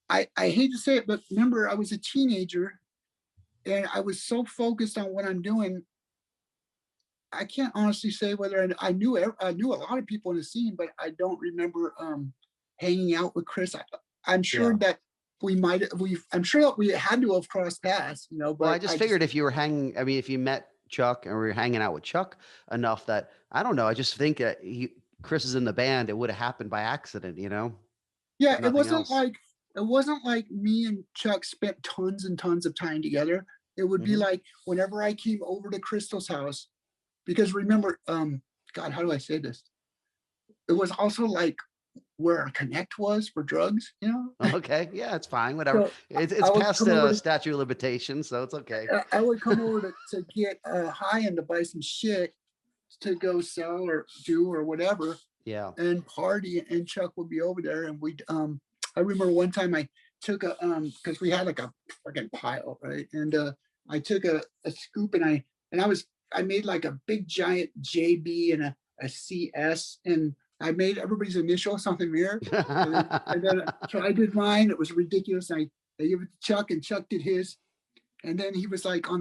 I hate to say it, but remember, I was a teenager and I was so focused on what I'm doing. I can't honestly say whether I knew I knew a lot of people in the scene, but I don't remember hanging out with Chris. I'm sure yeah. that I'm sure that we had to have crossed paths, Well, I but just I just figured if you were hanging, I mean, if you met Chuck and were hanging out with Chuck enough, that I don't know. I just think Chris is in the band. It would have happened by accident, yeah, if nothing else. it wasn't like me and Chuck spent tons and tons of time together. It would be Hmm. like whenever I came over to Crystal's house, because remember, God, how do I say this? It was also like where our connect was for drugs, Okay. Yeah, it's fine. Whatever. So It's I would past come over the to statute of limitations, so it's okay. I would come over to get high and to buy some shit to go sell or do or whatever Yeah. and party, and Chuck would be over there, and we'd I remember one time I took a because we had like a fucking pile, right? And I took a scoop, and I made like a big giant JB and a CS, and I made everybody's initial something weird. And then so I did mine. It was ridiculous. I gave it to Chuck, and Chuck did his. And then he was like on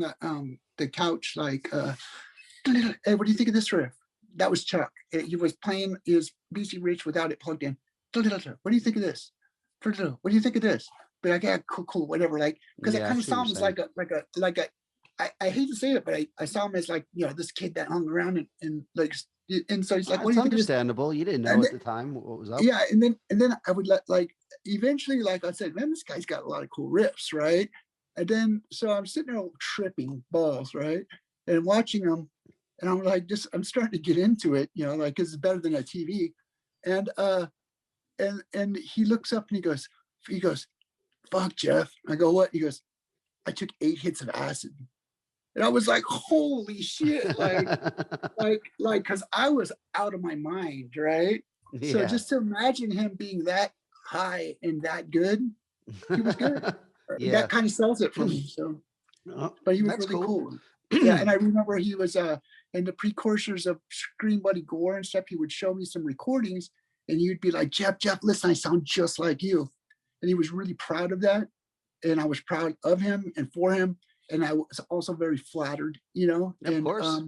the couch, like, hey, what do you think of this riff? That was Chuck. He was playing his BC Rich without it plugged in. What do you think of this? What do you think of this? But I got cool, whatever. Like, because it Yeah, I kind of see what you're sounds saying. like a. I hate to say it, but I saw him as like this kid that hung around and like, and so he's like, what do It's you think of this? understandable. You didn't know And at then, the time what was up. yeah, and then I would let like eventually, like I said, man, this guy's got a lot of cool riffs, right? And then so I'm sitting there tripping balls, right? And watching him, and I'm like, just I'm starting to get into it, like, 'cause it's better than a TV. And and he looks up and he goes, fuck Jeff. I go, what? He goes, I took 8 hits of acid. And I was like, holy shit, because I was out of my mind, right? So Yeah. just to imagine him being that high and that good, he was good. Yeah. That kind of sells it for me. So, Oh, but he was that's really cool. cool. Yeah, and I remember he was in the precursors of Scream Buddy Gore and stuff. He would show me some recordings, and he'd be like, Jeff, listen, I sound just like you, and he was really proud of that. and I was proud of him and for him. And I was also very flattered, you know, Of course.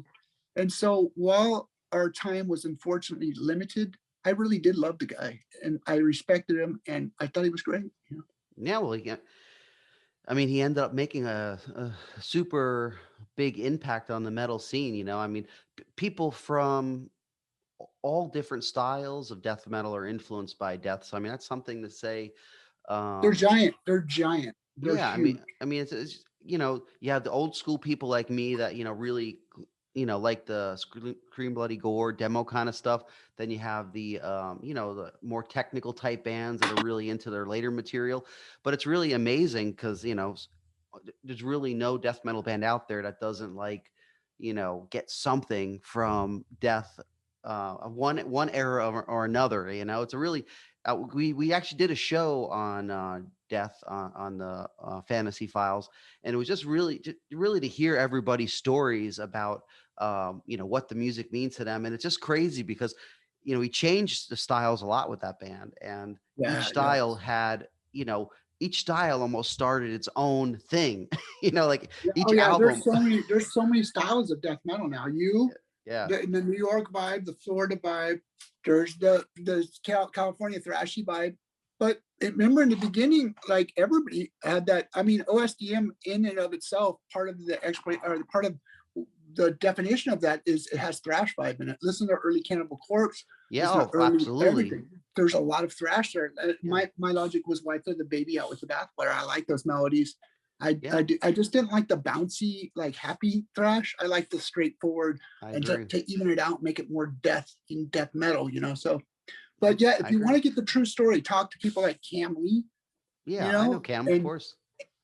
and so while our time was unfortunately limited, I really did love the guy and I respected him and I thought he was great, you know. Yeah, well, I mean, he ended up making a super big impact on the metal scene. I mean, people from all different styles of death metal are influenced by death. So, I mean, that's something to say. They're Um, giant. They're giant. They're Yeah, I mean, huge. it's you have the old school people like me that really like the scream bloody gore demo kind of stuff. Then you have the the more technical type bands that are really into their later material. But it's really amazing because there's really no death metal band out there that doesn't get something from death, one era or another. It's a really we actually did a show on death on the fantasy files, and it was just really to hear everybody's stories about what the music means to them. And it's just crazy because he changed the styles a lot with that band, and each Yeah, yeah. style had each style almost started its own thing. Like Yeah, oh each yeah, album. there's so many styles of death metal now. Yeah, The New York vibe, the Florida vibe, there's the California thrashy vibe. But remember in the beginning, like everybody had that. I mean, OSDM in and of itself, part of the exploit or part of the definition of that is it has thrash vibe in it. Listen to early Cannibal Corpse, yeah, listen to oh, early absolutely. everything. There's a lot of thrash there. Yeah, My logic was why throw the baby out with the bathwater. I like those melodies. yeah, I just didn't like the bouncy, like happy thrash. I like the straightforward I and agree. to even it out, make it more death metal, you know. So, I, but yeah, I if you want agree. to get the true story, talk to people like Cam Lee, you Yeah, I know know, Cam, of course.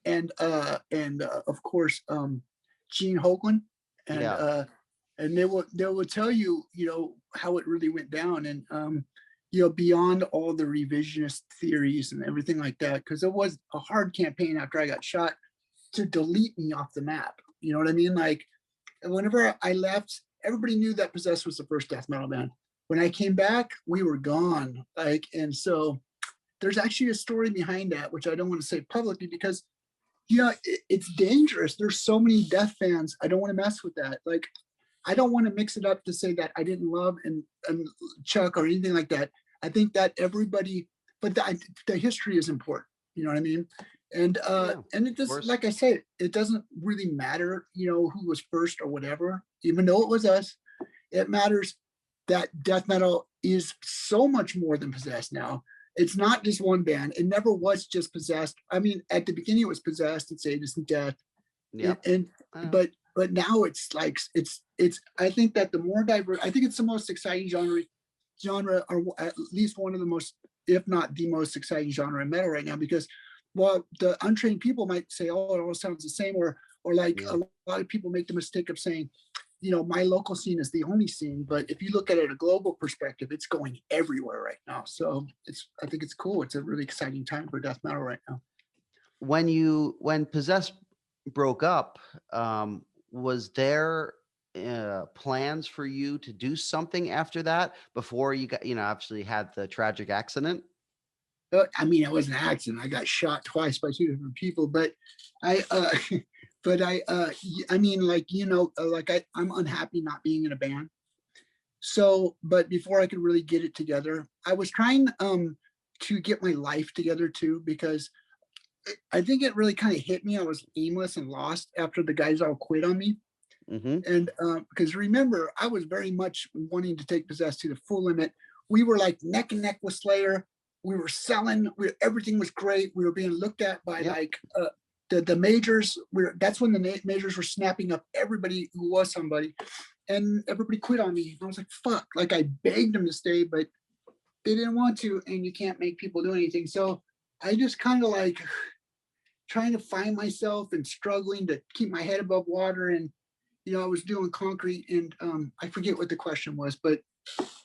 and of course Gene Hoagland, and Yeah, uh, and they will tell you, you know, how it really went down, and you know, beyond all the revisionist theories and everything like that, because it was a hard campaign after I got shot to delete me off the map. You know what I mean? Like whenever I left, everybody knew that Possessed was the first death metal band. When I came back, we were gone. Like, and so there's actually a story behind that, which I don't want to say publicly because it's dangerous. There's so many death fans. I don't want to mess with that. Like, I don't want to mix it up to say that I didn't love and Chuck or anything like that. I think that everybody, but the history is important. You know what I mean? yeah, And it of just, course. like I said, it doesn't really matter, you know, who was first or whatever. Even though it was us, it matters that death metal is so much more than Possessed now. It's not just one band. It never was just Possessed. I mean, at the beginning it was Possessed and Sadist and Death, Yep. and I know. but now it's like it's. I think that the more diverse, I think it's the most exciting or at least one of the most, if not the most exciting genre in metal right now. Because while the untrained people might say, "Oh, it all sounds the same," or like Yeah. a lot of people make the mistake of saying, you know, my local scene is the only scene, but if you look at it a global perspective, it's going everywhere right now. So I think it's cool. It's a really exciting time for death metal right now. When Possessed broke up, was there plans for you to do something after that before you got actually had the tragic accident? I mean, it was an accident. I got shot twice by two different people, but I, but I mean, like, you know, like I'm unhappy not being in a band. So, but before I could really get it together, I was trying to get my life together too, because I think it really kind of hit me. I was aimless and lost after the guys all quit on me. Mm-hmm. And because remember, I was very much wanting to take Possessed to the full limit. We were like neck and neck with Slayer. We were selling. Everything was great. We were being looked at by Yep. like the majors. That's when the majors were snapping up everybody who was somebody, and everybody quit on me. I was like, fuck. Like I begged them to stay, but they didn't want to, and you can't make people do anything. So I just kind of like trying to find myself and struggling to keep my head above water. And you know, I was doing concrete, and I forget what the question was, but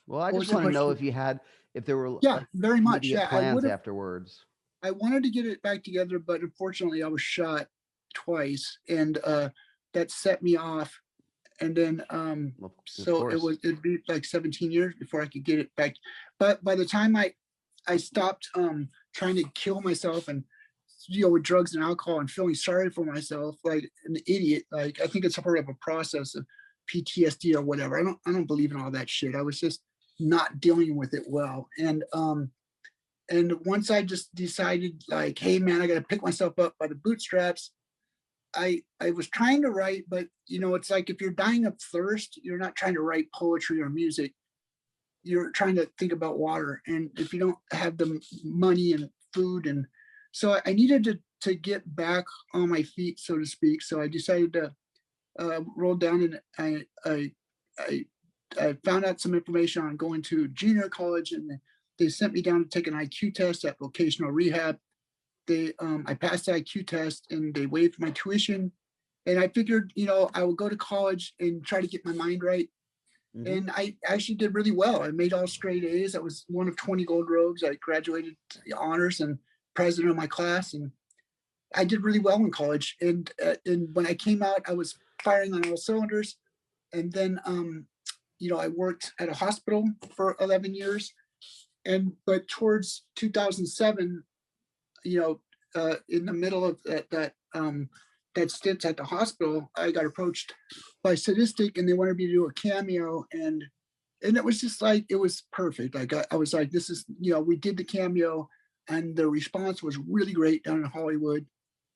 Well, I what just was the want to know question? if there were Yeah, like very much. immediate Yeah, plans afterwards. I wanted to get it back together, but unfortunately, I was shot twice, and that set me off. And then, Of so course. it'd be like 17 years before I could get it back. But by the time I stopped trying to kill myself and with drugs and alcohol and feeling sorry for myself, like an idiot. Like, I think it's a part of a process of PTSD or whatever. I don't believe in all that shit. I was just not dealing with it well. And once I just decided, like, hey man, I got to pick myself up by the bootstraps. I was trying to write, but it's like if you're dying of thirst, you're not trying to write poetry or music. You're trying to think about water. And if you don't have the money and food, and so I needed to get back on my feet, so to speak. So I decided to roll down, and I I found out some information on going to junior college, and they sent me down to take an IQ test at vocational rehab. I passed the IQ test, and they waived my tuition. And I figured, I would go to college and try to get my mind right. Hmm. And I actually did really well. I made all straight A's. I was one of 20 gold robes. I graduated to the honors and president of my class, and I did really well in college. And when I came out, I was firing on all cylinders. And then, I worked at a hospital for 11 years. But towards 2007, in the middle of that stint at the hospital, I got approached by Sadistic, and they wanted me to do a cameo, and it was just like, it was perfect. Like, I was like, this is, we did the cameo, and the response was really great down in Hollywood.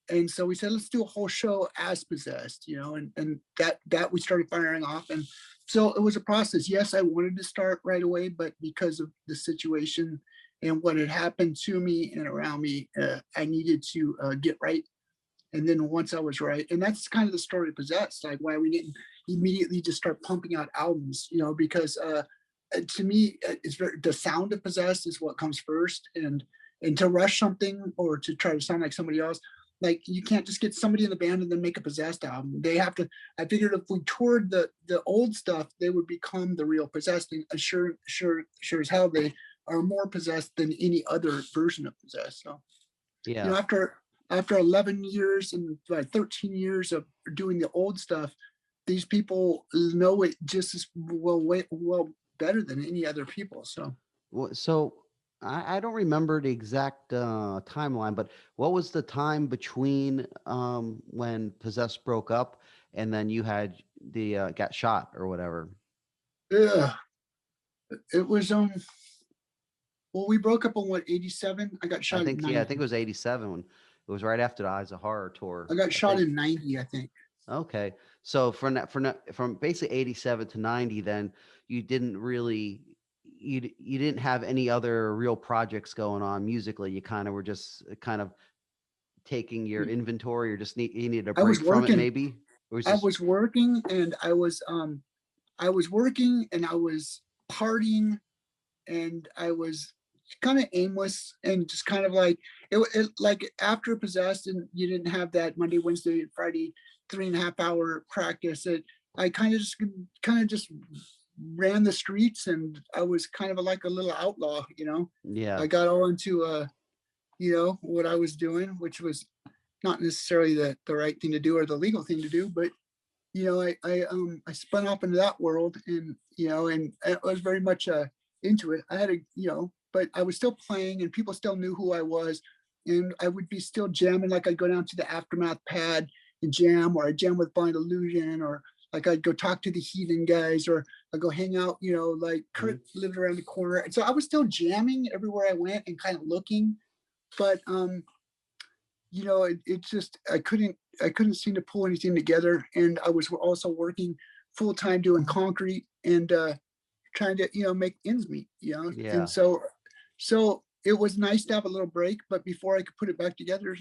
And so we said, let's do a whole show as Possessed, and that we started firing off. And so it was a process. Yes, I wanted to start right away, but because of the situation and what had happened to me and around me, I needed to get right. And then once I was right, and that's kind of the story of Possessed, like why we didn't immediately just start pumping out albums, because to me, it's the sound of Possessed is what comes first. And to rush something or to try to sound like somebody else, like, you can't just get somebody in the band and then make a Possessed album. They have to. I figured if we toured the old stuff, they would become the real Possessed. And sure as hell, they are more Possessed than any other version of Possessed. So, Yeah. after 11 years and like 13 years of doing the old stuff, these people know it just as well better than any other people. So So I don't remember the exact timeline, but what was the time between when Possessed broke up and then you had the got shot or whatever? yeah, it was well, we broke up on what, 87? I got I shot in think, yeah, I think it 90. was 87 when it was right after the Eyes of Horror tour, I got I shot think. in 90, I think. Okay. So from basically 87 to 90, then you didn't really you didn't have any other real projects going on musically. You kind of were just kind of taking your inventory, or just you needed a I was break from it working. maybe? It was I just was working and I was working and I was partying, and I was kind of aimless and just kind of like like after Possessed, and you didn't have that Monday, Wednesday, Friday 3.5 hour practice. I kind of just ran the streets, and I was kind of like a little outlaw. yeah. I got all into what I was doing, which was not necessarily the right thing to do or the legal thing to do, but I spun off into that world, and I was very much into it. I had but I was still playing, and people still knew who I was, and I would be still jamming. Like, I'd go down to the Aftermath pad and jam, or I'd jam with Blind Illusion, or like I'd go talk to the Heathen guys, or I'd go hang out. Like Mhm. Kurt lived around the corner, and so I was still jamming everywhere I went and kind of looking, but it just I couldn't seem to pull anything together. And I was also working full time doing concrete, and trying to make ends meet. And Yeah. so it was nice to have a little break, but before I could put it back together,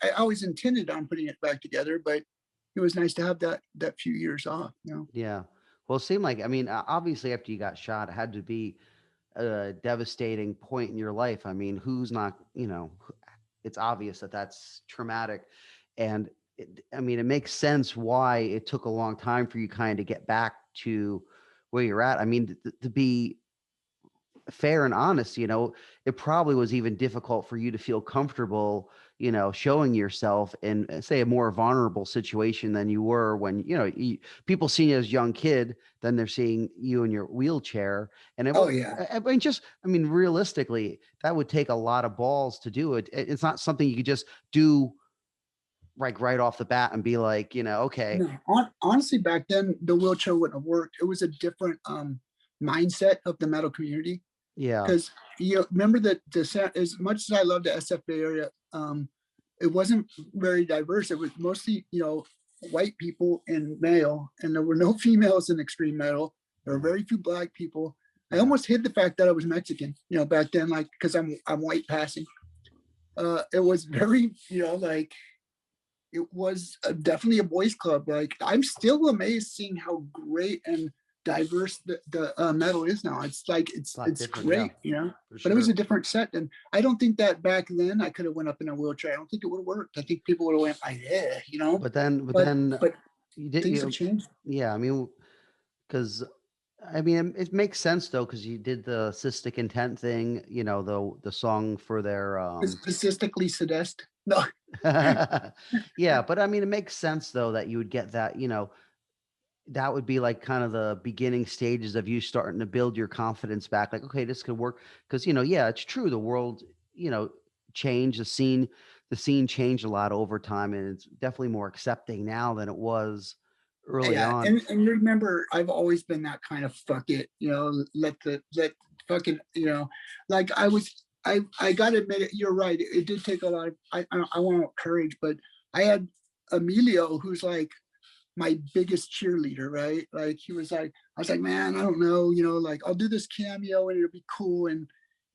I always intended on putting it back together, but it was nice to have that few years off. Yeah. Well, it seemed like, I mean, obviously after you got shot, it had to be a devastating point in your life. I mean, who's not, it's obvious that that's traumatic. And I mean, it makes sense why it took a long time for you kind of get back to where you're at. I mean, to be fair and honest, it probably was even difficult for you to feel comfortable showing yourself in, say, a more vulnerable situation than you were when, people seeing you as a young kid, then they're seeing you in your wheelchair. And it Oh would, yeah. realistically, that would take a lot of balls to do it. It's not something you could just do like right off the bat and be like, okay, No, honestly, back then the wheelchair wouldn't have worked. It was a different mindset of the metal community. yeah, Because remember that as much as I love the SF Bay Area, it wasn't very diverse. It was mostly white people and male, and there were no females in extreme metal. There were yeah, very few black people. I yeah. almost hid the fact that I was Mexican, back then, like because I'm white passing. It was very, like it was definitely a boys' club. Like I'm still amazed seeing how great and diverse the metal is now. It's like It's a lot it's different, yeah, great, for But it was sure. a different set, and I don't think that back then I could have went up in a wheelchair. I don't think it would have worked. I think people would have went like, yeah. But But then but you did, things have changed. yeah, because it makes sense though, because you did the cystic intent thing, the song for their Statistically sadist. No, yeah, but it makes sense though that you would get that, that would be like kind of the beginning stages of you starting to build your confidence back. Like, okay, this could work. Because, yeah, it's true. The world, you know, changed, the scene changed a lot over time, and it's definitely more accepting now than it was early yeah, on. and remember, I've always been that kind of fuck it, let fucking, like I gotta admit it, you're right. It did take a lot of I want courage, but I had Emilio, who's like my biggest cheerleader, right? Like he was like, I was like, man, I don't know, like I'll do this cameo and it'll be cool. And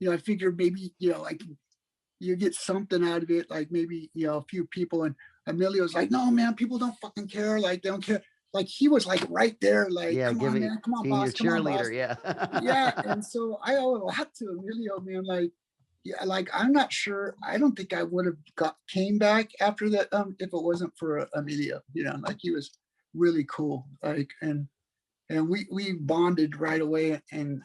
I figured maybe, like you get something out of it, like maybe, a few people. And Emilio's like, no, man, people don't fucking care. Like they don't care. Like he was like right there, like, Yeah, come on, giving man, come on, being your boss, come on, boss. cheerleader. Yeah. Yeah. And so I owe a lot to Emilio, man. Like, yeah, like I'm not sure. I don't think I would have came back after that if it wasn't for Emilio. Like he was really cool. Like and we bonded right away and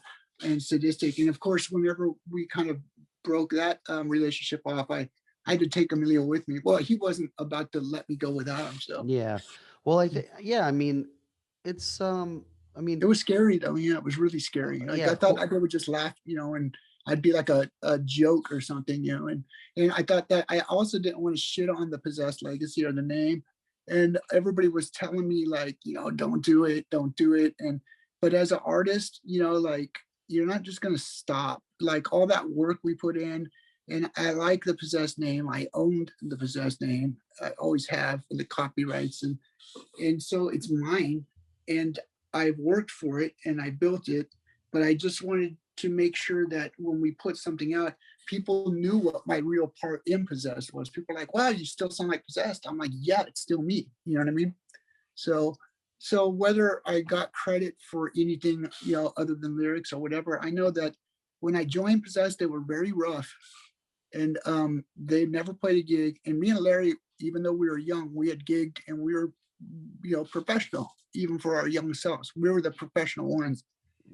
sadistic. And of course, whenever we kind of broke that relationship off, I had to take Emilio with me. Well, he wasn't about to let me go without him, so Yeah. Well, I think, yeah, it's, I it mean, was scary though. Yeah, it was really scary. Like yeah, I of thought course. I would just laugh, and I'd be like a joke or something, and I thought that I also didn't want to shit on the Possessed legacy or the name. And everybody was telling me like, don't do it, don't do it. And but as an artist, like you're not just gonna stop. Like all that work we put in, and I like the Possessed name. I owned the Possessed name. I always have the copyrights, and so it's mine. And I've worked for it and I built it, but I just wanted to make sure that when we put something out, people knew what my real part in Possessed was. People are like, wow, you still sound like Possessed. I'm like, yeah, it's still me. You know what I mean? So so whether I got credit for anything, other than lyrics or whatever, I know that when I joined Possessed, they were very rough and they never played a gig. And me and Larry, even though we were young, we had gigged and we were, professional, even for our young selves. We were the professional ones.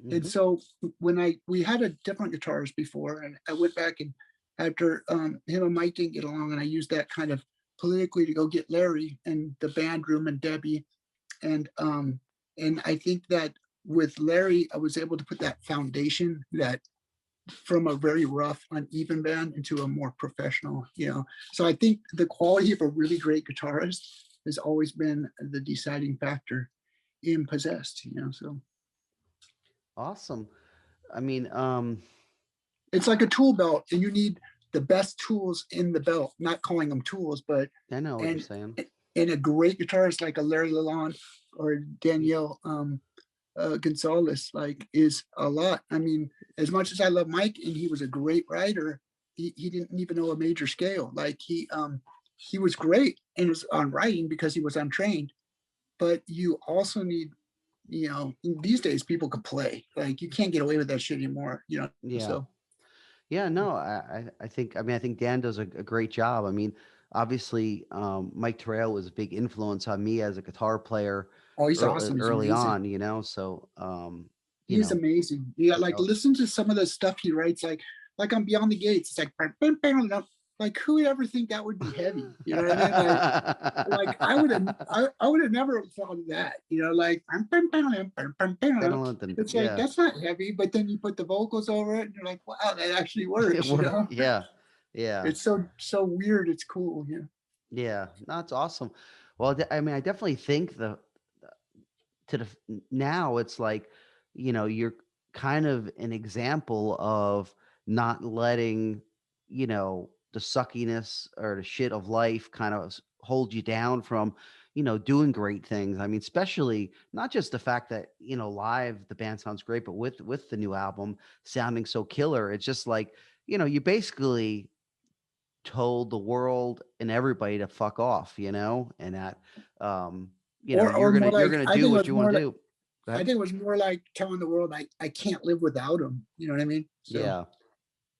And Mhm. so when we had a different guitarist before, and I went back and after him and Mike didn't get along, and I used that kind of politically to go get Larry and the band room and Debbie, and I think that with Larry, I was able to put that foundation that from a very rough, uneven band into a more professional. So I think the quality of a really great guitarist has always been the deciding factor in Possessed. So Awesome. I it's like a tool belt, and you need the best tools in the belt, not calling them tools, but I know what you're and saying. and a great guitarist like a Larry Lalonde or Danielle Gonzalez like is a lot. I mean, as much as I love Mike and he was a great writer, he didn't even know a major scale. Like he was great in his on writing because he was untrained. But you also need, these days people can play. Like you can't get away with that shit anymore. Yeah. So Yeah, no, I think Dan does a great job. Obviously, Mike Terrell was a big influence on me as a guitar player oh, he's early, awesome. He's early amazing. on, so, He is amazing. Yeah, you like know, listen to some of the stuff he writes, like on Beyond the Gates. It's like like who would ever think that would be heavy? You know what I mean? Like I would have never thought of that, you know, like it's like Yeah. that's not heavy, but then you put the vocals over it and you're like, wow, that actually It works, you worked. know? Yeah. Yeah. It's so weird, it's cool, yeah. Yeah. No, that's awesome. Well, I mean, I definitely think now it's like, you're kind of an example of not letting, the suckiness or the shit of life kind of hold you down from, doing great things. I mean, especially not just the fact that, live the band sounds great, but with the new album sounding so killer, it's just like, you basically told the world and everybody to fuck off, and that, um, Or more you're like, gonna I do think it what was you want more to like, do. Go I ahead. think it was more like telling the world I can't live without them. You know what I mean? So Yeah,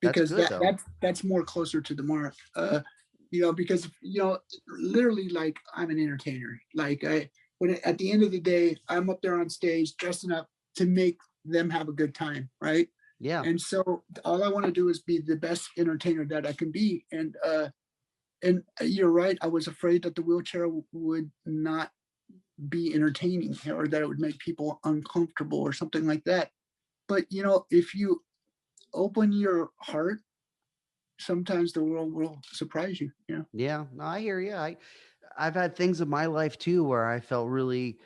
that's because good though. that's more closer to the mark. You know, because literally, like I'm an entertainer. Like at the end of the day, I'm up there on stage dressing up to make them have a good time, right? Yeah, And so all I want to do is be the best entertainer that I can be. And you're right. I was afraid that the wheelchair would not be entertaining or that it would make people uncomfortable or something like that. But if you open your heart, sometimes the world will surprise you. Yeah. yeah. No, I hear you. I've had things in my life too where I felt really,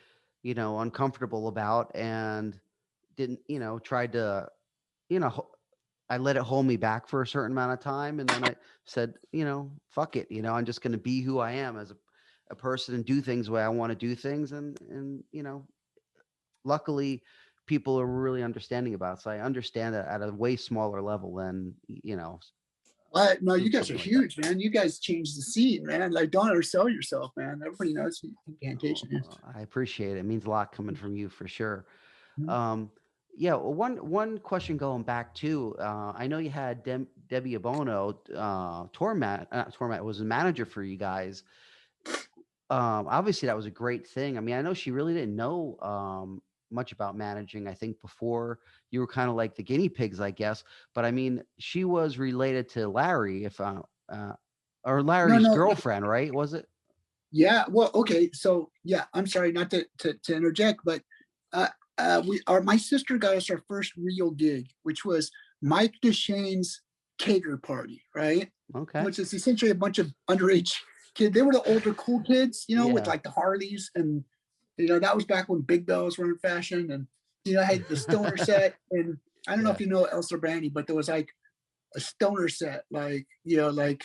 uncomfortable about and didn't, tried to, you know, ho- I let it hold me back for a certain amount of time, and then I said, fuck it, I'm just going to be who I am as a person and do things the way I want to do things, and luckily people are really understanding about it. So I understand that at a way smaller level than But no, you guys are something like that. huge, man. You guys changed the scene, man. Like, don't undersell yourself, man. Everybody knows who Oh, Incantation is. I appreciate it. It means a lot coming from you for sure. Mhm. Um, yeah, well, one question going back to, I know you had Debbie Abono, Tormat was a manager for you guys. Obviously that was a great thing. I mean, I know she really didn't know much about managing. I think before you were kind of like the guinea pigs, I guess. But I mean, she was related to Larry, if uh, or No, Larry's no, girlfriend, right? Was it? yeah. Well, okay. So yeah, I'm sorry not to interject, but uh, my sister got us our first real gig, which was Mike DeShane's cater party, right? Okay. Which is essentially a bunch of underage kids. They were the older cool kids, with Yeah. like the Harleys, and that was back when big bells were in fashion, and had the stoner set, and I don't know Yeah. if you know Elsa Brandy, but there was like a stoner set, like like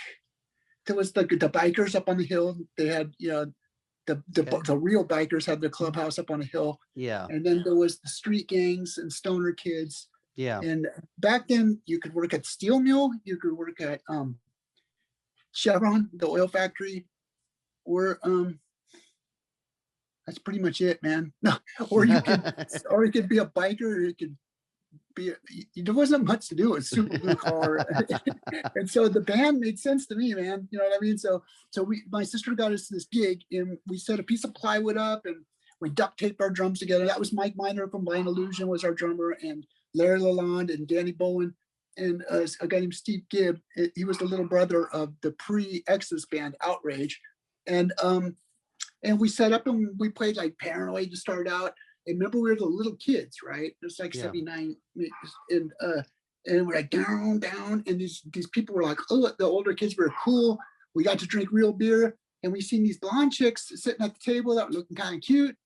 there was the bikers up on the hill. They had Okay. the real bikers had their clubhouse up on a hill, Yeah. and then there was the street gangs and stoner kids. Yeah. And back then, you could work at steel mill, you could work at Chevron, the oil factory, or that's pretty much it, man. No, or you could be a biker, or you could be. There wasn't much to do. It was super blue collar, and so the band made sense to me, man. You know what I mean? So my sister got us this gig, and we set a piece of plywood up, and we duct taped our drums together. That was Mike Miner from Blind Illusion was our drummer, and Larry Lalonde and Danny Bowen, and a guy named Steve Gibb. He was the little brother of the pre-Exodus band Outrage, and we set up and we played like Paranoid to start out. And remember, we were the little kids, right? It's like Yeah. 79, and we're like down, down, and these people were like, oh, the older kids were cool. We got to drink real beer, and we seen these blonde chicks sitting at the table that were looking kind of cute,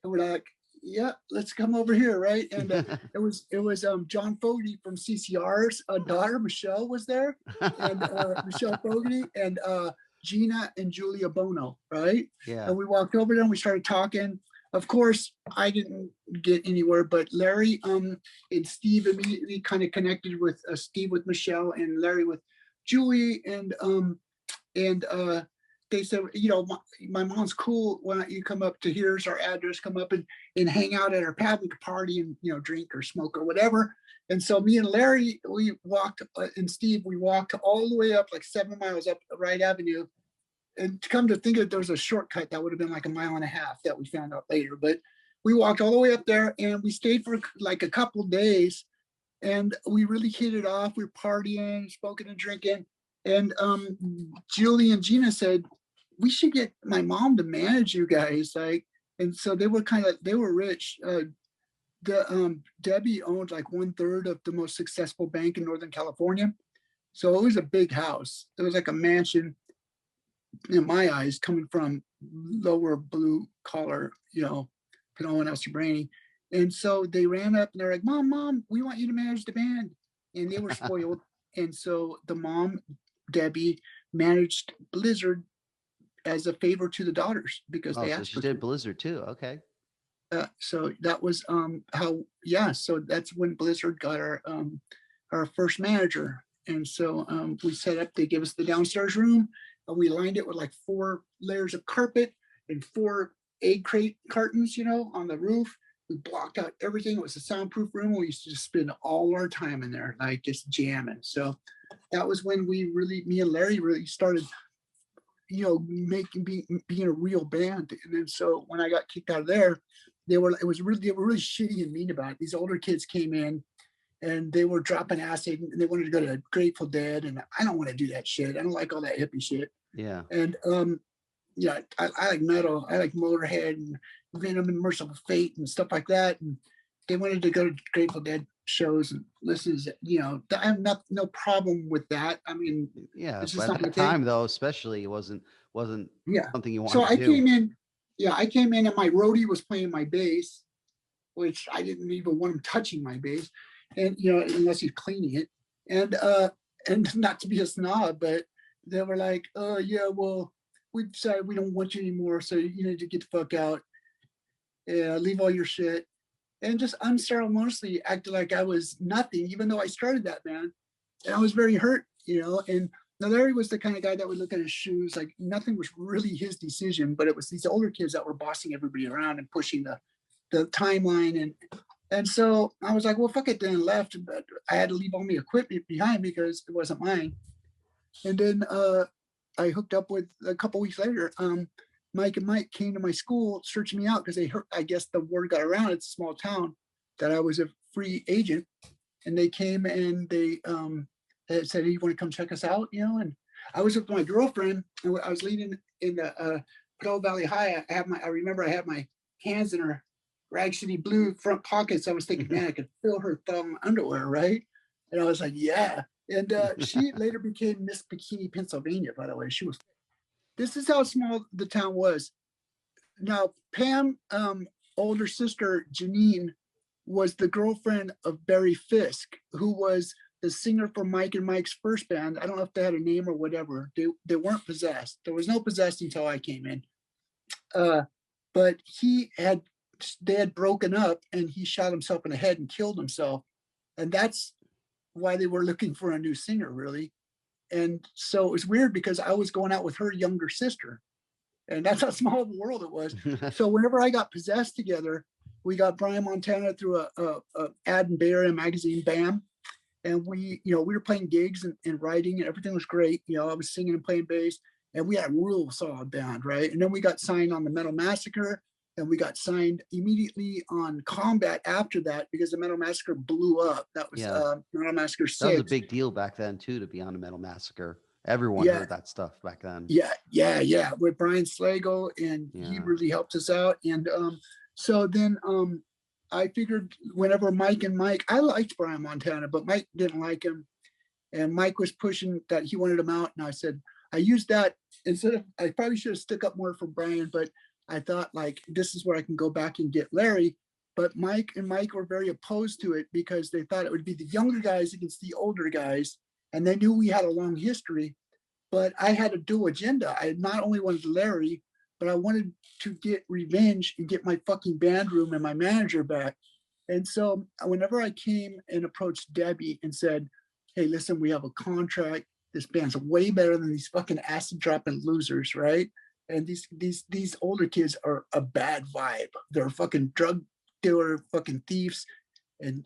and we're like, yeah, let's come over here, right? And it was John Fogerty from CCR's daughter Michelle was there, and Michelle Fogerty and Gina and Julia Bono, right? Yeah. And we walked over there and we started talking. Of course, I didn't get anywhere, but Larry and Steve immediately kind of connected with Steve with Michelle and Larry with Julie, and they said, my mom's cool. Why don't you come up to here's our address? Come up and hang out at our pad. We could party and drink or smoke or whatever. And so me and Larry, we walked, and Steve, we walked all the way up like 7 miles up Wright Avenue. And to come to think of it, there was a shortcut that would have been like a mile and a half that we found out later. But we walked all the way up there and we stayed for like a couple of days, and we really hit it off. We were partying, smoking and drinking. And Julie and Gina said, we should get my mom to manage you guys. Like, and so they were they were rich. Debbie owned like 1/3 of the most successful bank in Northern California. So it was a big house. It was like a mansion in my eyes, coming from lower blue collar, put on else brainy. And so they ran up and they're like, Mom, we want you to manage the band. And they were spoiled. And so the mom, Debbie, managed Blizzard as a favor to the daughters because they so asked she her did to. Blizzard too. Okay. So that was so that's when Blizzard got our first manager. And so we set up, they give us the downstairs room, and we lined it with like 4 layers of carpet and 4 egg crate cartons, on the roof. We blocked out everything. It was a soundproof room. We used to just spend all our time in there, like just jamming. So that was when me and Larry really started, being a real band. And then so when I got kicked out of there, they were really shitty and mean about it. These older kids came in and they were dropping acid and they wanted to go to Grateful Dead. And I don't want to do that shit. I don't like all that hippie shit. Yeah. And I like metal. I like Motorhead and Venom and Merciful Fate and stuff like that. And they wanted to go to Grateful Dead shows and listen to, I have no problem with that. I mean, Yeah. it's But just at that time though, especially it wasn't something you wanted so to do. I came in and my roadie was playing my bass, which I didn't even want him touching my bass, and unless he's cleaning it, and not to be a snob, but they were like, oh yeah, well, we decided we don't want you anymore, so you need to get the fuck out, leave all your shit, and just unceremoniously acted like I was nothing, even though I started that band, and I was very hurt, and now Larry was the kind of guy that would look at his shoes, like nothing was really his decision, but it was these older kids that were bossing everybody around and pushing the timeline. And so I was like, well, fuck it, then left, but I had to leave all my equipment behind because it wasn't mine. And then I hooked up with, a couple weeks later, Mike and Mike came to my school searching me out because they heard, I guess the word got around, it's a small town, that I was a free agent. And they came and they said, hey, you want to come check us out? And I was with my girlfriend, and I was leaning in the Pearl Valley High. I remember I had my hands in her Rag City blue front pockets. I was thinking, man, I could feel her thumb underwear, right? And I was like, yeah. And she later became Miss Bikini Pennsylvania, by the way. This is how small the town was. Now, Pam, older sister, Janine, was the girlfriend of Barry Fisk, who was the singer for Mike and Mike's first band. I don't know if they had a name or whatever. They weren't Possessed. There was no Possessed until I came in. But they had broken up and he shot himself in the head and killed himself. And that's why they were looking for a new singer, really. And so it was weird because I was going out with her younger sister. And that's how small of a world it was. So whenever I got Possessed together, we got Brian Montana through a ad in Bay Area magazine, BAM. And we were playing gigs and writing and everything was great. I was singing and playing bass and we had a real solid band, right? And then we got signed on the Metal Massacre and we got signed immediately on Combat after that because the Metal Massacre blew up. That was Metal Massacre 6. That was a big deal back then too, to be on a Metal Massacre. Everyone heard that stuff back then. Yeah. With Brian Slagle, and he really helped us out. And so then I figured whenever Mike, I liked Brian Montana, but Mike didn't like him. And Mike was pushing that he wanted him out. And I said, I used that instead of, I probably should have stuck up more for Brian, but I thought like, this is where I can go back and get Larry. But Mike were very opposed to it because they thought it would be the younger guys against the older guys. And they knew we had a long history, but I had a dual agenda. I not only wanted Larry, but I wanted to get revenge and get my fucking band room and my manager back. And so whenever I came and approached Debbie and said, hey, listen, we have a contract. This band's way better than these fucking acid dropping losers, right? And these older kids are a bad vibe. They're fucking drug dealer, fucking thieves. And,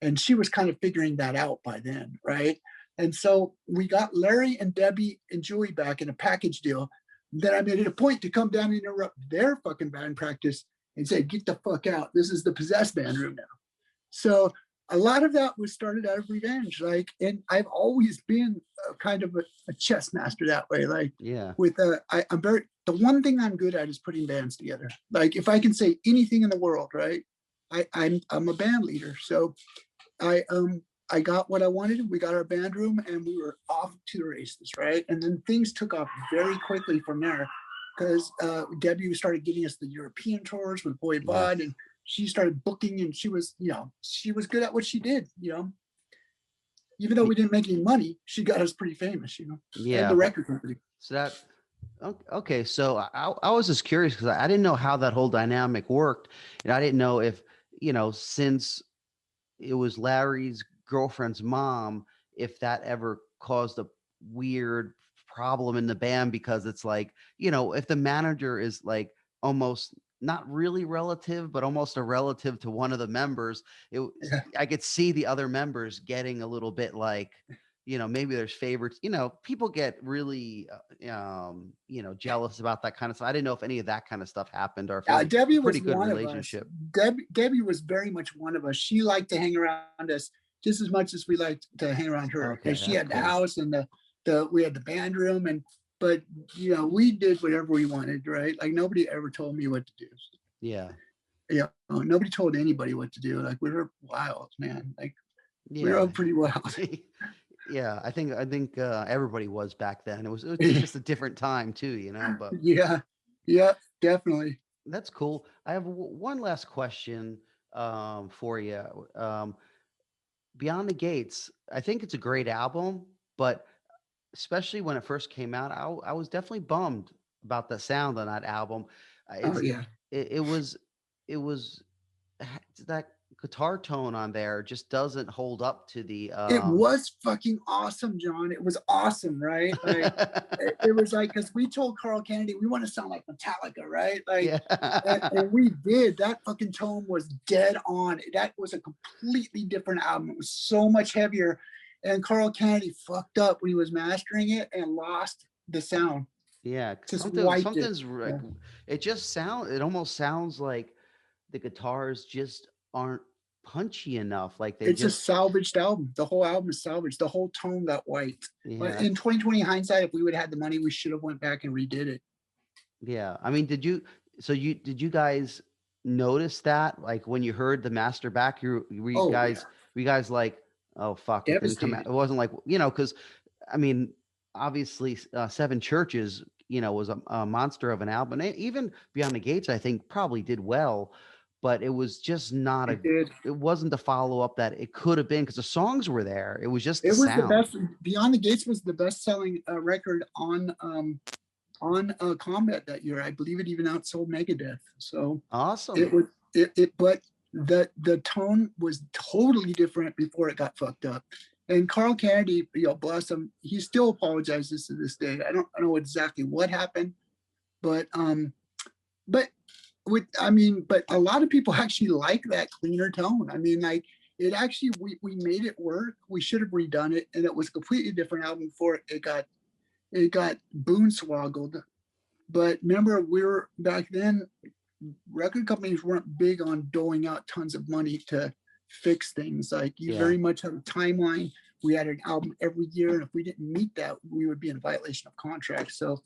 and she was kind of figuring that out by then, right? And so we got Larry and Debbie and Julie back in a package deal. Then I made it a point to come down and interrupt their fucking band practice and say, get the fuck out. This is the Possessed band room now. So a lot of that was started out of revenge. Like, and I've always been kind of a chess master that way. Like, Yeah. with I'm very, the one thing I'm good at is putting bands together. Like, if I can say anything in the world, right? I'm a band leader. So I got what I wanted. We got our band room and we were off to the races, right? And then things took off very quickly from there because Debbie started giving us the European tours with Boy Bud, and Yes. she started booking, and she was, she was good at what she did, even though we didn't make any money, she got us pretty famous, and the Yeah. record company. So that okay. So I was just curious because I didn't know how that whole dynamic worked, and I didn't know if since it was Larry's girlfriend's mom, if that ever caused a weird problem in the band because it's like, if the manager is like almost not really relative, but almost a relative to one of the members, Yeah. I could see the other members getting a little bit like, maybe there's favorites, people get really, jealous about that kind of stuff. I didn't know if any of that kind of stuff happened or if it was a Debbie pretty was good one of us. relationship. Debbie was very much one of us. She liked to hang around us just as much as we liked to hang around her. Okay. And she That's had the cool. house and we had the band room, but we did whatever we wanted, right? Like, nobody ever told me what to do. Yeah. Nobody told anybody what to do. Like, we were wild, man. Like, we were Yeah. all pretty wild. Yeah, I think everybody was back then. It's just a different time too, but Yeah, yeah, definitely. that's cool. I have one last question for you. Beyond the Gates, I think it's a great album, but especially when it first came out, I was definitely bummed about the sound on that album. Oh It's yeah. it was that guitar tone on there just doesn't hold up to the It was fucking awesome, John. It was awesome, right? Like, it was like, because we told Carl Kennedy we want to sound like Metallica, right? Like, Yeah. and we did. That fucking tone was dead on. That was a completely different album. It was so much heavier. And Carl Kennedy fucked up when he was mastering it and lost the sound. Yeah, Just wiped it. something's Yeah. it almost sounds like the guitars just aren't punchy enough. Like they It's a just salvaged album. The whole album is salvaged. The whole tone got wiped. But yeah, in 2020 hindsight, if we would have had the money, we should have went back and redid it. yeah. I mean, did you guys notice that like when you heard the master back, Oh yeah, were you guys like, oh fuck, it didn't come out. devastated. It wasn't like, because I mean, obviously Seven Churches, was a monster of an album. And even Beyond the Gates, I think probably did well, but it was just not It did. it wasn't the follow up that it could have been because the songs were there. It was just the It was the sound. best. Beyond the Gates was the best selling record on Combat that year. I believe it even outsold Megadeth. So it Awesome. was it. But the tone was totally different before it got fucked up. And Carl Kennedy, bless him, he still apologizes to this day. I don't know exactly what happened, but but but a lot of people actually like that cleaner tone. I mean, like, it actually, we made it work. We should have redone it, and it was a completely different album before it got boonswoggled. But remember, we were back then, record companies weren't big on doling out tons of money to fix things. Like, you Yeah. very much had a timeline. We had an album every year, and if we didn't meet that, we would be in violation of contract. So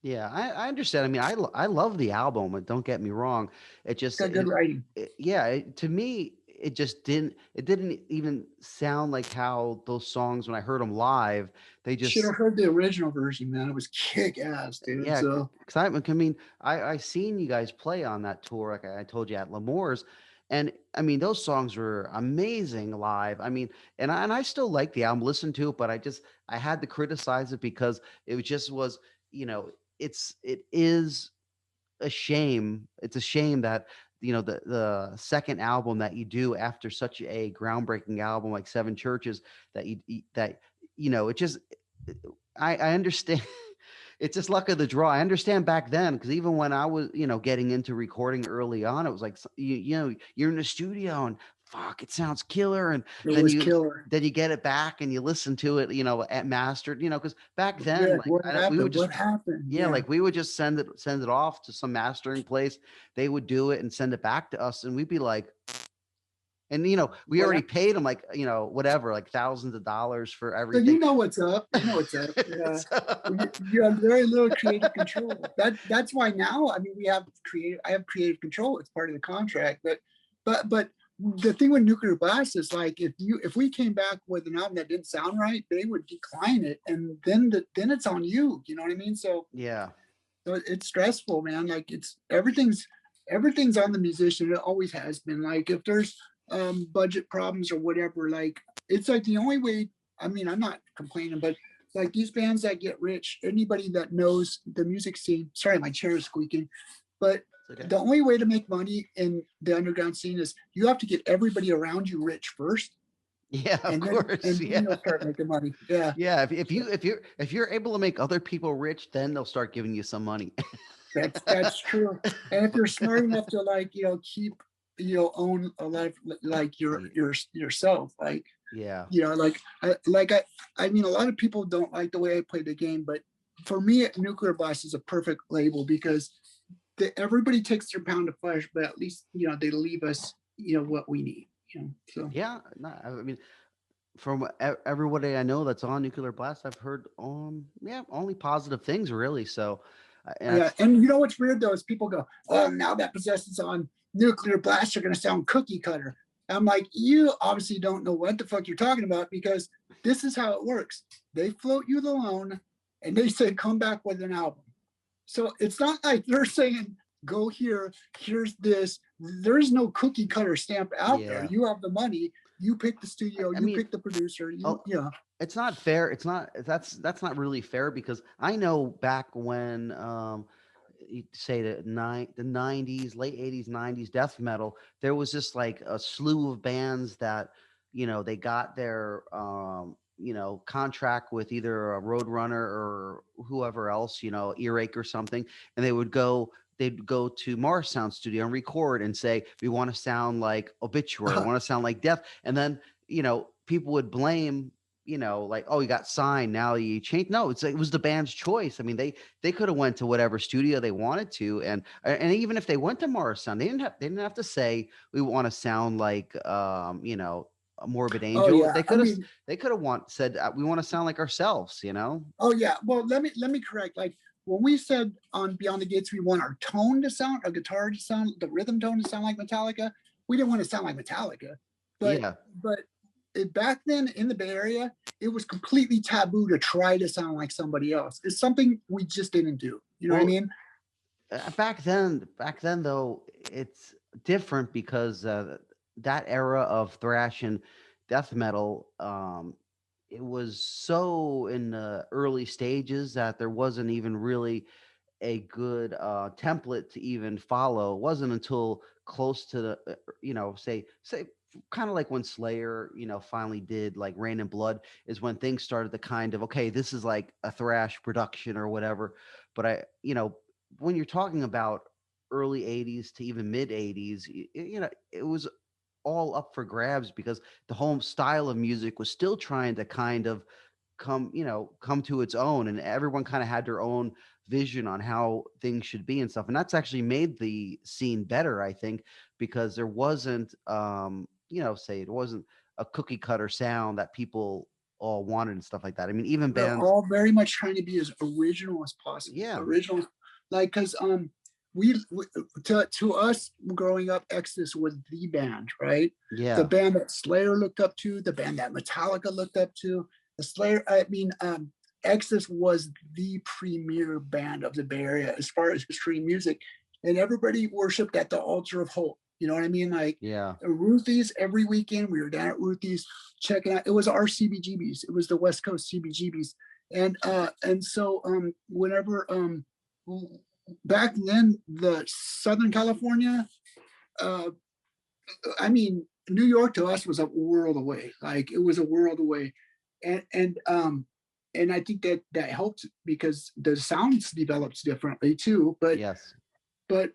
Yeah, I understand. I mean, I love the album. Don't get me wrong. It it's just, got good writing. yeah, to me, it didn't even sound like how those songs when I heard them live, they Should just, have heard the original version, man. It was kick ass, dude. yeah, So excitement. I mean, I seen you guys play on that tour, like I told you at L'Amour's, and I mean those songs were amazing live. I mean, and I still like the album, listen to it, but I had to criticize it because it was, you know, it is a shame. It's a shame that the second album that you do after such a groundbreaking album like Seven Churches that it just I understand. It's just luck of the draw. I understand back then because even when I was, getting into recording early on, it was like you're in the studio and fuck, it sounds killer, and it then was you killer. then you get it back and you listen to it, at mastered, because back then, Yeah, like what we would happened? just What happened? yeah, Yeah. like we would just send it off to some mastering place. They would do it and send it back to us, and we'd be like, And, we Well, already paid them like, whatever, like thousands of dollars for so you everything. know what's up. You know what's up. Yeah. So- You have very little creative control. That's why now, I mean, I have creative control. It's part of the contract. But the thing with Nuclear Blast is like if we came back with an album that didn't sound right, they would decline it, and then it's on you. You know what I mean? yeah. So it's stressful, man. Like everything's on the musician. It always has been. Like if there's budget problems or whatever, like it's like the only way. I mean, I'm not complaining, but like these bands that get rich, anybody that knows the music scene. Sorry, my chair is squeaking. But Okay. the only way to make money in the underground scene is you have to get everybody around you rich first, Yeah, of and then course. and then Yeah. you'll start making money. Yeah. Yeah. If you're able to make other people rich, then they'll start giving you some money. That's true. And if you're smart enough to like, keep, own a life like yourself, like, Yeah. like I mean, a lot of people don't like the way I play the game, but for me, Nuclear Blast is a perfect label because everybody takes their pound of flesh, but at least, they leave us, what we need, so. Yeah. No, I mean, from everybody I know that's on Nuclear Blast, I've heard yeah, only positive things really. So, and Yeah, that's and you know what's weird though is people go, "Oh, now that Possessed is on Nuclear Blast, you're going to sound cookie cutter." I'm like, you obviously don't know what the fuck you're talking about because this is how it works. They float you the loan, and they say come back with an album. So it's not like they're saying go here, here's this. There is no cookie cutter stamp out there. yeah. You have the money, you pick the I, studio, I you mean, pick the producer. oh, it's not fair. It's not. That's not really fair because I know back when you say the 90s, late 80s, 90s death metal, there was just like a slew of bands that, they got their contract with either a Roadrunner or whoever else, Earache or something, and they'd go to Mars Sound Studio and record and say, we want to sound like Obituary, we want to sound like Death. And then, people would blame, like, oh, you got signed, now you changed. No, it was the band's choice. I mean, they could have went to whatever studio they wanted to, and even if they went to Mars Sound, they didn't have to say we want to sound like a Morbid Oh Angel. yeah, They I could have mean, they could have said we want to sound like ourselves. oh yeah. Well, let me correct. Like when we said on Beyond the Gates, we want our tone to sound, our guitar to sound, the rhythm tone to sound like Metallica. We didn't want to sound like Metallica, but Yeah. but back then in the Bay Area, it was completely taboo to try to sound like somebody else. It's something we just didn't do. You know what I Well, mean? back then though, it's different because that era of thrash and death metal, it was so in the early stages that there wasn't even really a good template to even follow. It wasn't until close to the say kind of like when Slayer finally did like Rain and Blood, is when things started to kind of, okay, this is like a thrash production or whatever. But when you're talking about early 80s to even mid 80s, it was all up for grabs because the whole style of music was still trying to kind of come to its own, and everyone kind of had their own vision on how things should be and stuff. And that's actually made the scene better, I think, because there wasn't say it wasn't a cookie cutter sound that people all wanted and stuff like that. I mean, even We're bands. all very much trying to be as original as possible. Yeah. Original, like because we to us growing up, Exodus was the band, right? The Yeah. band that Slayer looked up to, the band that Metallica looked up to. The Slayer, I mean, Exodus was the premier band of the Bay Area as far as extreme music, and everybody worshipped at the altar of hope. You know what I mean? Like Yeah. Ruthie's every weekend. We were down at Ruthie's checking out. It was our CBGBs. It was the West Coast CBGBs, and so whenever back then the Southern California, uh, I mean New York to us was a world away. Like it was a world away, and I think that helped because the sounds develops differently too. Yes. But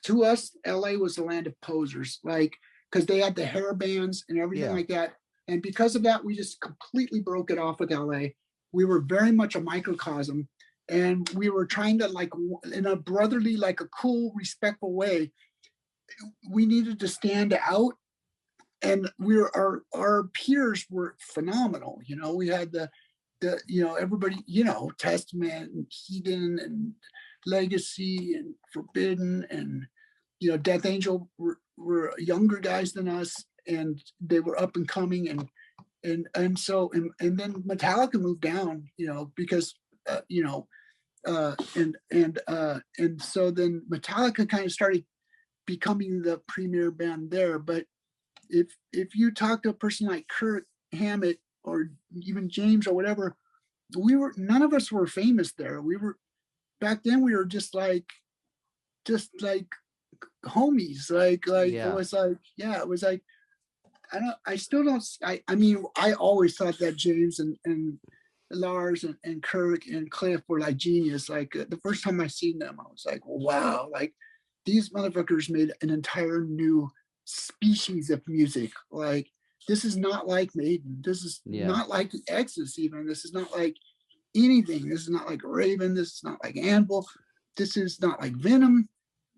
to us, LA was the land of posers, like because they had the hair bands and everything Yeah. like that. And because of that, we just completely broke it off with LA. We were very much a microcosm, and we were trying to like in a brotherly, like a cool, respectful way, we needed to stand out, and our peers were phenomenal. We had everybody, Testament and Heathen and Legacy and Forbidden and Death Angel were younger guys than us, and they were up and coming, and then Metallica moved down, because and so then Metallica kind of started becoming the premier band there. But if you talk to a person like Kurt Hammett or even James or whatever, none of us were famous there. Back then we were just like homies. It was like, yeah, it was like, I mean, I always thought that James and Lars and Kirk and Cliff were like genius. Like the first time I seen them, I was like, wow, like these motherfuckers made an entire new species of music. Like this is not like Maiden. This is not like the Exodus even. This is not like anything. This is not like Raven. This is not like Anvil. This is not like Venom.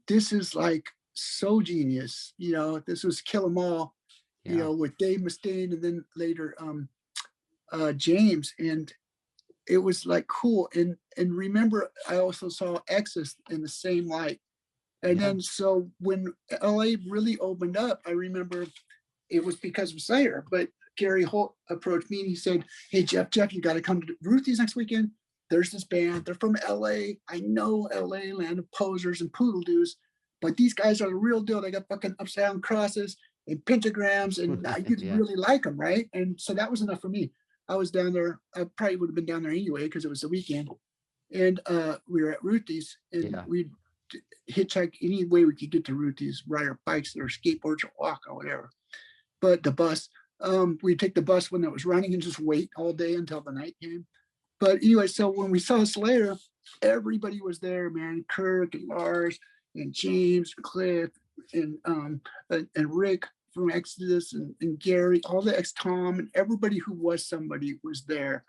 This is like so genius. This was Kill 'Em All, with Dave Mustaine and then later James. And it was like cool. And remember, I also saw Exodus in the same light. And then so when LA really opened up, I remember it was because of Slayer, but Gary Holt approached me and he said, hey, Jeff, you got to come to Ruthie's next weekend. There's this band. They're from LA. I know LA, land of posers and poodle doos, but these guys are the real deal. They got fucking upside down crosses and pentagrams, and you'd really like them, right? And so that was enough for me. I was down there. I probably would have been down there anyway because it was the weekend. And we were at Ruthie's, and we'd hitchhike any way we could get to Ruthie's, ride our bikes or skateboards or walk or whatever. But the bus, we'd take the bus when it was running and just wait all day until the night came. But anyway, so when we saw Slayer, everybody was there, man. Kirk and Lars and James and Cliff and Rick from Exodus and Gary, all the ex-Tom, and everybody who was somebody was there.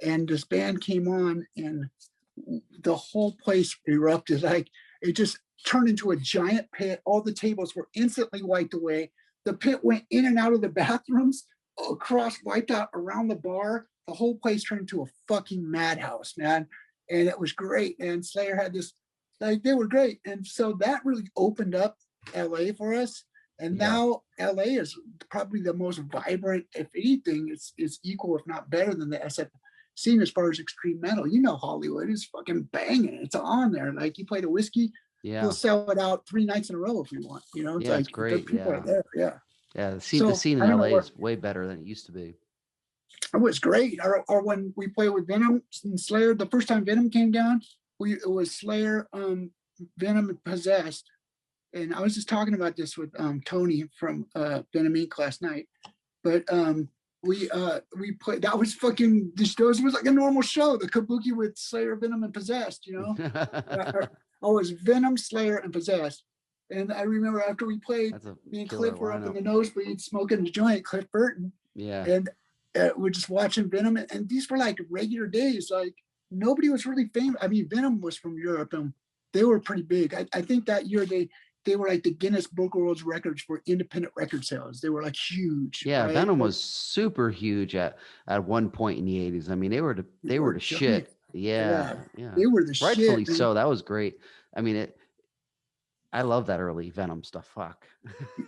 And this band came on and the whole place erupted. Like it just turned into a giant pit. All the tables were instantly wiped away. The pit went in and out of the bathrooms, across, wiped out around the bar. The whole place turned into a fucking madhouse, man. And it was great. And Slayer had this, like, they were great. And so that really opened up LA for us. And now LA is probably the most vibrant, if anything, it's equal, if not better than the SF scene as far as extreme metal. Hollywood is fucking banging. It's on there. Like you play the Whiskey, you'll sell it out 3 nights in a row if you want. It's like, it's great. People are there. The scene in LA is way better than it used to be. It was great. Or when we played with Venom and Slayer, the first time Venom came down, it was Slayer, Venom and Possessed. And I was just talking about this with Tony from Venom Inc. last night. But we played, that was fucking, those was like a normal show, the Kabuki with Slayer, Venom, and Possessed, I was Venom, Slayer, and Possessed. And I remember after we played, me and Cliff were up in the nosebleed smoking a joint, Cliff Burton. And we're just watching Venom. And these were like regular days. Like nobody was really famous. I mean, Venom was from Europe and they were pretty big. I think that year they were like the Guinness Book of World Records for independent record sales. They were like huge. Yeah, right? Venom was super huge at one point in the 80s. I mean, they were the shit. Yeah. They were the rightfully shit. Rightfully so. That was great. I mean, I love that early Venom stuff. Fuck.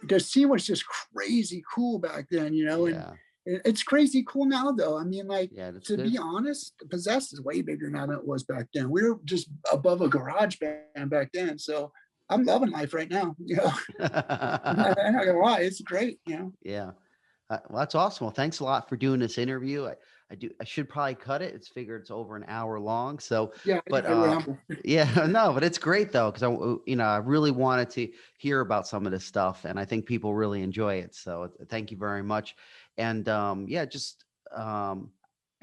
The scene was just crazy cool back then, and it's crazy cool now though. I mean, like to be honest, Possessed is way bigger now than it was back then. We were just above a garage band back then. So I'm loving life right now. I'm not gonna lie, it's great. Yeah. Well, that's awesome. Well, thanks a lot for doing this interview. I should probably cut it. It's figured it's over an hour long. So, but but it's great though. Cause I really wanted to hear about some of this stuff and I think people really enjoy it. So thank you very much. And, I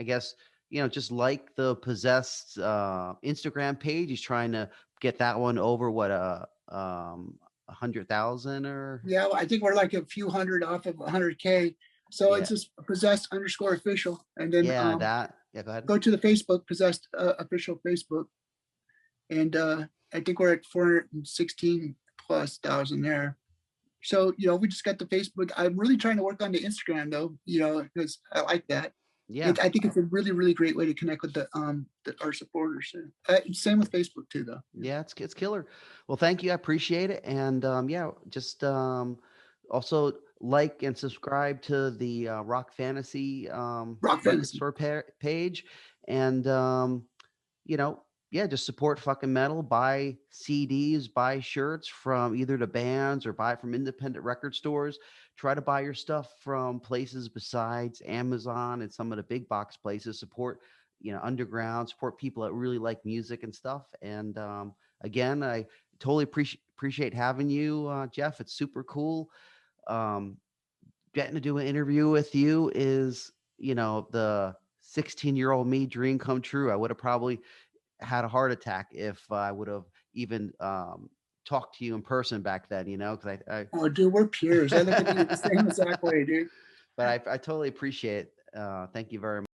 guess, just like the Possessed, Instagram page, he's trying to get that one over 100,000 or I think we're like a few hundred off of 100K. So it's just Possessed _official. And then go ahead. Go to the Facebook, Possessed official Facebook. And I think we're at 416,000+ there. So, we just got the Facebook. I'm really trying to work on the Instagram though, because I like that. Yeah. I think it's a really, really great way to connect with our supporters. Same with Facebook too, though. Yeah. Yeah, it's killer. Well, thank you. I appreciate it. And yeah, just also like and subscribe to the Rock Fantasy Rock record fantasy. store page. And you know, yeah, just support fucking metal, buy CDs, buy shirts from either the bands or buy from independent record stores. Try to buy your stuff from places besides Amazon and some of the big box places. Support, underground, support people that really like music and stuff. And again, I totally appreciate having you, Jeff. It's super cool. Um, Getting to do an interview with you is, the 16-year-old me dream come true. I would have probably had a heart attack if I would have even talked to you in person back then, because Oh, dude, we're peers. I look at you the I same exact way, dude. but I totally appreciate it. Thank you very much.